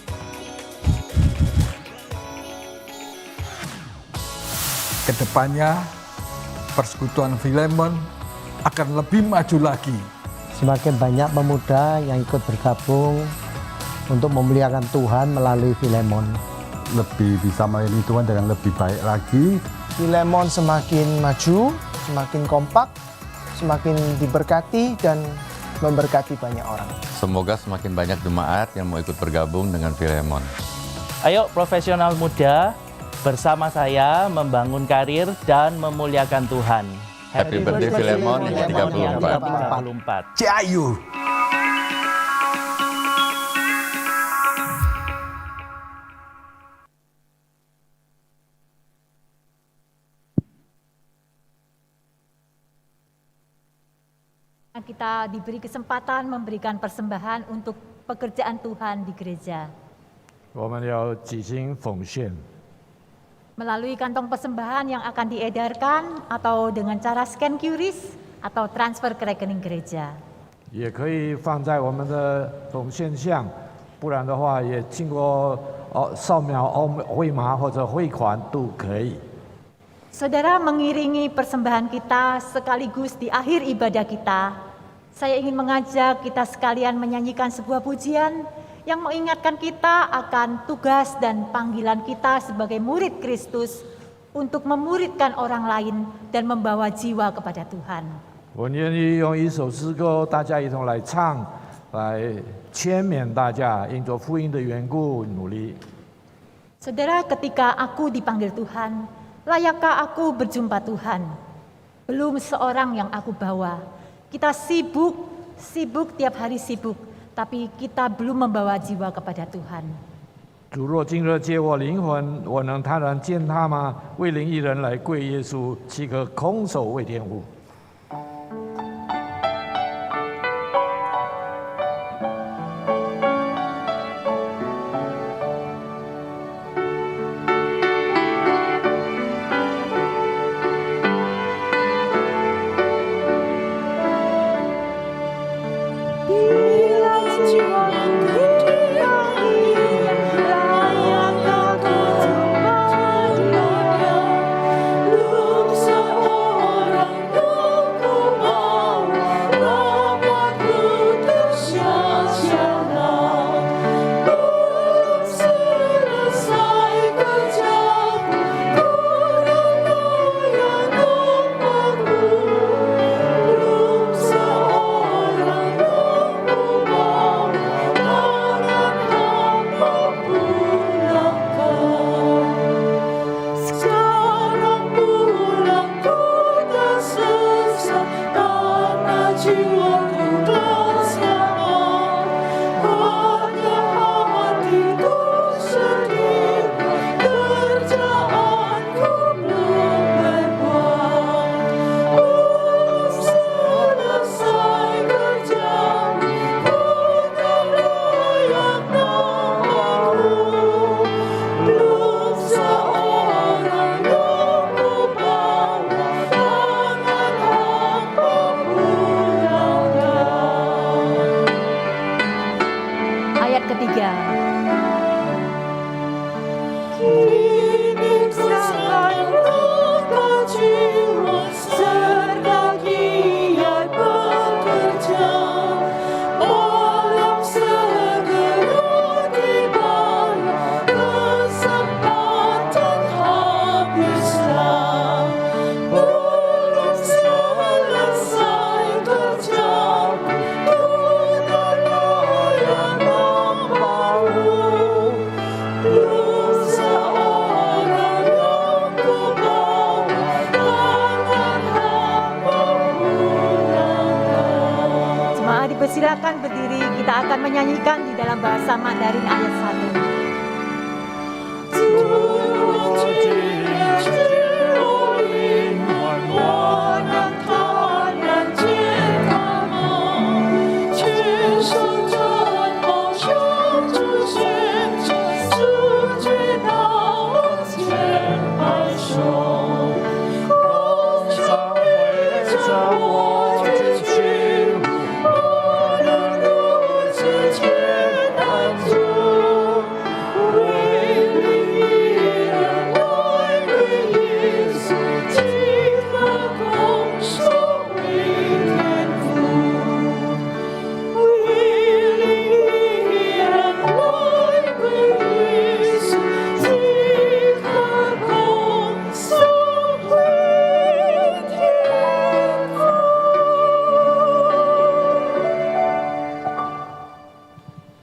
Kedepannya Persekutuan Filemon akan lebih maju lagi. Semakin banyak pemuda yang ikut bergabung untuk memuliakan Tuhan melalui Filemon. Lebih bisa melayani Tuhan dengan lebih baik lagi. Filemon semakin maju, semakin kompak, semakin diberkati dan memberkati banyak orang. Semoga semakin banyak jemaat yang mau ikut bergabung dengan Filemon. Ayo profesional muda, bersama saya membangun karir dan memuliakan Tuhan. Happy birthday Filemon yang ke-34. Ciayu. Kita diberi kesempatan memberikan persembahan untuk pekerjaan Tuhan di gereja. 我们要几心奉献， Melalui kantong persembahan yang akan diedarkan atau dengan cara scan QRIS atau transfer ke rekening gereja. 也可以放在我们的奉献箱，不然的话也经过扫描汇码或者汇款都可以。 Saudara mengiringi persembahan kita sekaligus di akhir ibadah kita. Saya ingin mengajak kita sekalian menyanyikan sebuah pujian yang mengingatkan kita akan tugas dan panggilan kita sebagai murid Kristus untuk memuridkan orang lain dan membawa jiwa kepada Tuhan. 我愿意用一首诗歌，大家一同来唱，来牵勉大家，因着福音的缘故努力。 Saudara, ketika aku dipanggil Tuhan, layakkah aku berjumpa Tuhan? Belum seorang yang aku bawa. Kita sibuk tiap hari sibuk, tapi kita belum membawa jiwa kepada Tuhan. 主若今日借我灵魂，我能坦然见他吗？为领一人来归耶稣，岂可空手为天父？ Silakan berdiri, kita akan menyanyikan di dalam bahasa Mandarin ayat 1。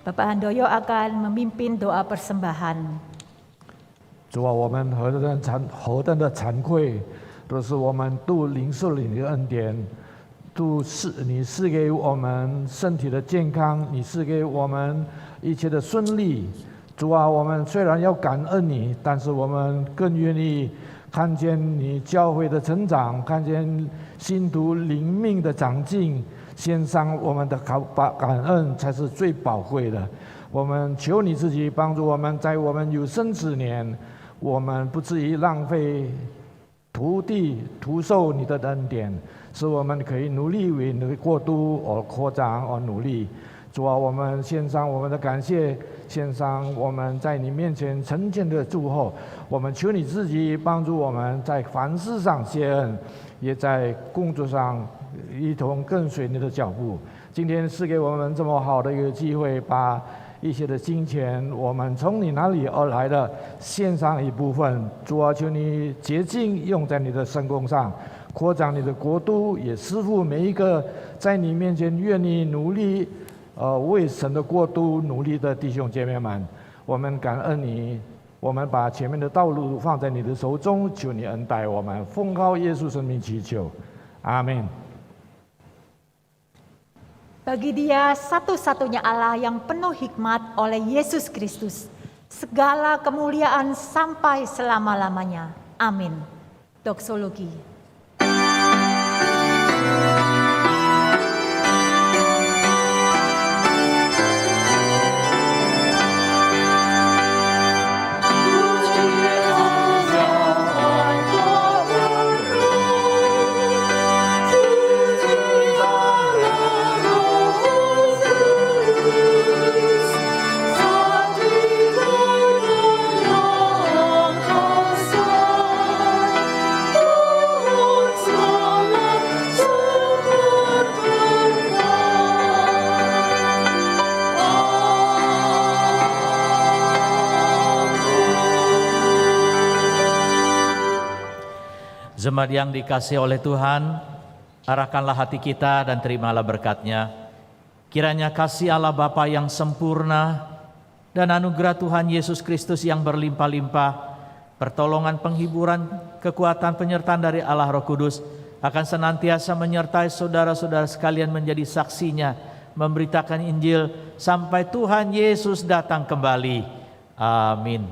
Bapak Handoyo akan memimpin doa persembahan. 主啊，我们何等的惭愧，若是我们都领受了你的恩典，你赐给我们身体的健康，你赐给我们一切的顺利。主啊，我们虽然要感恩你，但是我们更愿意看见你教会的成长，看见信徒灵命的长进，献上我们的感恩才是最宝贵的。我们求你自己帮助我们，在我们有生之年，我们不至于浪费土地，徒受你的恩典，使我们可以努力为你的国度而扩张而努力。主啊，我们献上我们的感谢，献上我们在你面前诚恳的祝贺。我们求你自己帮助我们在凡事上谢恩，也在工作上一同跟随你的脚步。今天是给我们这么好的一个机会，把一些的金钱，我们从你那里而来的献上一部分。主啊，求你洁净用在你的圣工上，扩张你的国度，也师傅每一个在你面前愿意努力为神的国度努力的弟兄姐妹们，我们感恩你，我们把前面的道路放在你的手中，求你恩待我们，奉靠耶稣生命祈求，阿门。Bagi Dia satu-satunya Allah yang penuh hikmat oleh Yesus Kristus, segala kemuliaan sampai selama-lamanya. Amin. Doksologi. Jemaat yang dikasihi oleh Tuhan, arahkanlah hati kita dan terimalah berkat-Nya. Kiranya kasih Allah Bapa yang sempurna dan anugerah Tuhan Yesus Kristus yang berlimpah-limpah, pertolongan, penghiburan, kekuatan, penyertaan dari Allah Roh Kudus akan senantiasa menyertai saudara-saudara sekalian menjadi saksinya, memberitakan Injil sampai Tuhan Yesus datang kembali. Amin.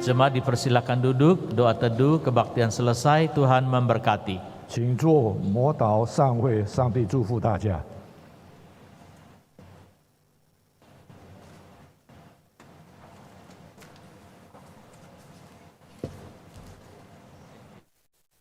Jemaat dipersilakan duduk, doa teduh, kebaktian selesai, Tuhan memberkati. 请坐，摩祷散会，上帝祝福大家。